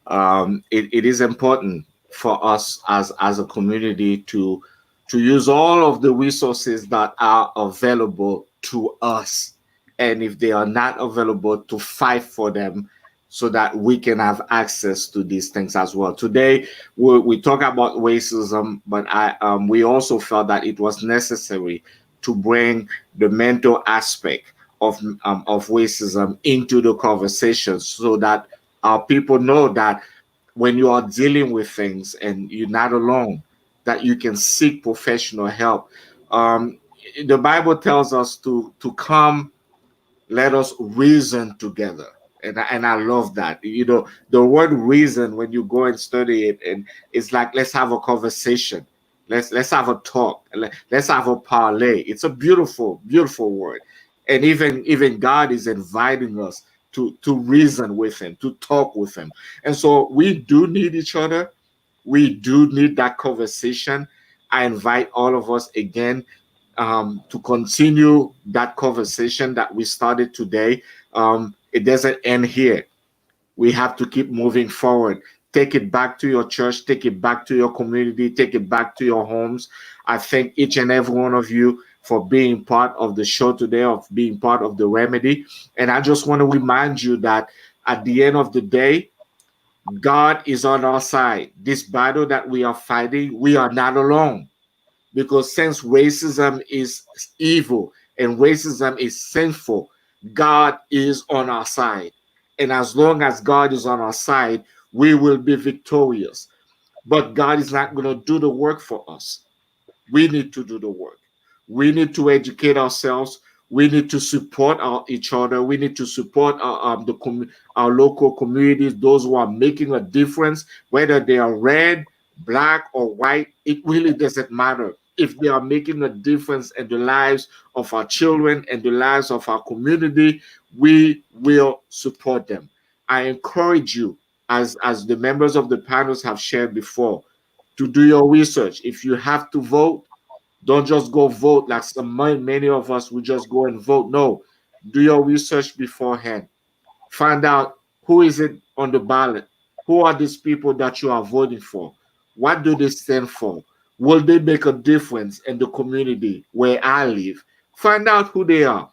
It is important for us as a community to use all of the resources that are available to us, and if they are not available, to fight for them so that we can have access to these things as well. Today we talk about racism, but we also felt that it was necessary to bring the mental aspect of racism into the conversation so that our people know that when you are dealing with things and you're not alone, that you can seek professional help. Um, the Bible tells us to come, let us reason together. And I love that. The word reason, when you go and study it, and it's like, let's have a conversation. Let's have a talk. Let's have a parlay. It's a beautiful, beautiful word. And even God is inviting us to reason with him, to talk with him. And so we do need each other. We do need that conversation. I invite all of us again to continue that conversation that we started today. It doesn't end here. We have to keep moving forward. Take it back to your church, take it back to your community, take it back to your homes. I thank each and every one of you for being part of the show today, of being part of The Remedy. And I just want to remind you that at the end of the day, God is on our side. This battle that we are fighting, we are not alone, because since racism is evil and racism is sinful, God is on our side. And as long as God is on our side, we will be victorious. But God is not going to do the work for us. We need to do the work. We need to educate ourselves. We need to support each other. We need to support our local communities, those who are making a difference, whether they are red, black, or white. It really doesn't matter. If they are making a difference in the lives of our children and the lives of our community, we will support them. I encourage you, as the members of the panels have shared before, to do your research. If you have to vote, don't just go vote like many of us would just go and vote. No, do your research beforehand. Find out who is it on the ballot. Who are these people that you are voting for? What do they stand for? Will they make a difference in the community where I live? Find out who they are.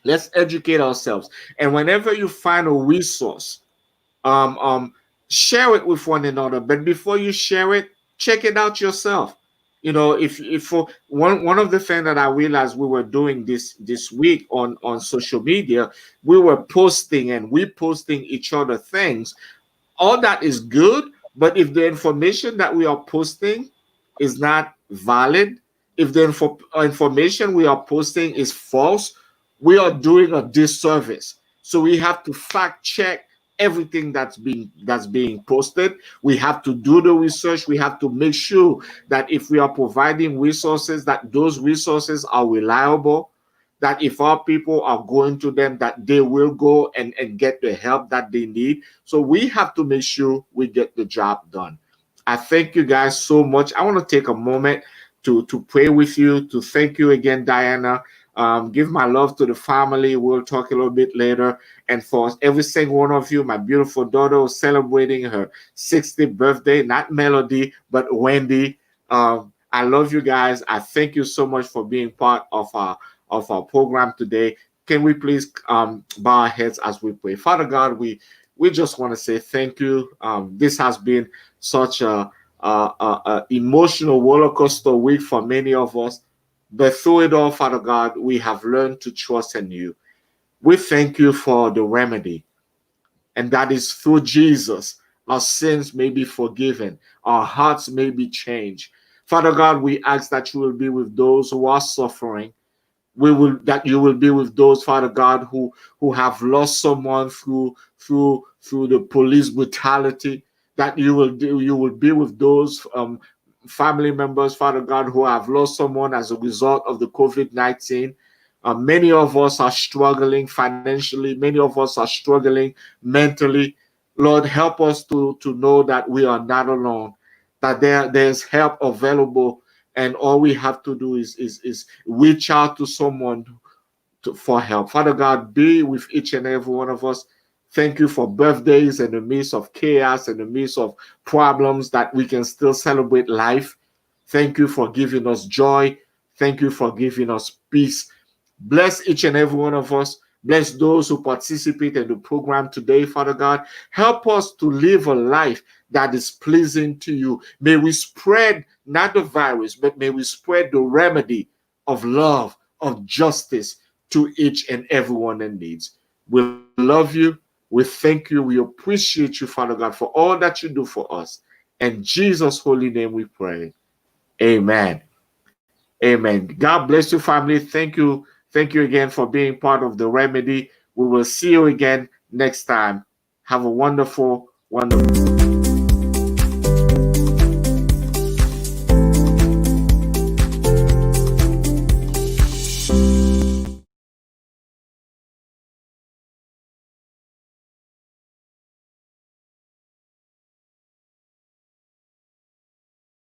Let's educate ourselves. And whenever you find a resource, um, um, share it with one another. But before you share it, check it out yourself. You know, if for one of the things that I realized we were doing this week on social media, we were posting and we posting each other things. All that is good, but if the information that we are posting is not valid, if the information we are posting is false, we are doing a disservice. So we have to fact check everything that's being posted. We have to do the research. We have to make sure that if we are providing resources, that those resources are reliable, that if our people are going to them, that they will go and get the help that they need. So we have to make sure we get the job done. I thank you guys so much. I want to take a moment to pray with you, to thank you again, Diana. Give my love to the family. We'll talk a little bit later. And for every single one of you, my beautiful daughter was celebrating her 60th birthday, not Melody, but Wendy. I love you guys. I thank you so much for being part of our program today. Can we please bow our heads as we pray? Father God, we just want to say thank you. This has been such a emotional roller coaster week for many of us, but through it all, Father God, we have learned to trust in you. We thank you for the remedy, and that is through Jesus. Our sins may be forgiven, our hearts may be changed. Father God, we ask that you will be with those who are suffering. We will that you will be with those, Father God, who have lost someone through the police brutality. That you will be with those family members, Father God, who have lost someone as a result of the COVID-19. Many of us are struggling financially. Many of us are struggling mentally. Lord, help us to know that we are not alone, that there's help available, and all we have to do is reach out to someone for help. Father God, be with each and every one of us. Thank you for birthdays in the midst of chaos, in the midst of problems, that we can still celebrate life. Thank you for giving us joy. Thank you for giving us peace. Bless each and every one of us. Bless those who participate in the program today, Father God. Help us to live a life that is pleasing to you. May we spread not the virus, but may we spread the remedy of love, of justice to each and everyone in needs. We love you. We thank you. We appreciate you, Father God, for all that you do for us. In Jesus' holy name we pray. Amen. Amen. God bless you, family. Thank you. Thank you again for being part of the remedy. We will see you again next time. Have a wonderful, wonderful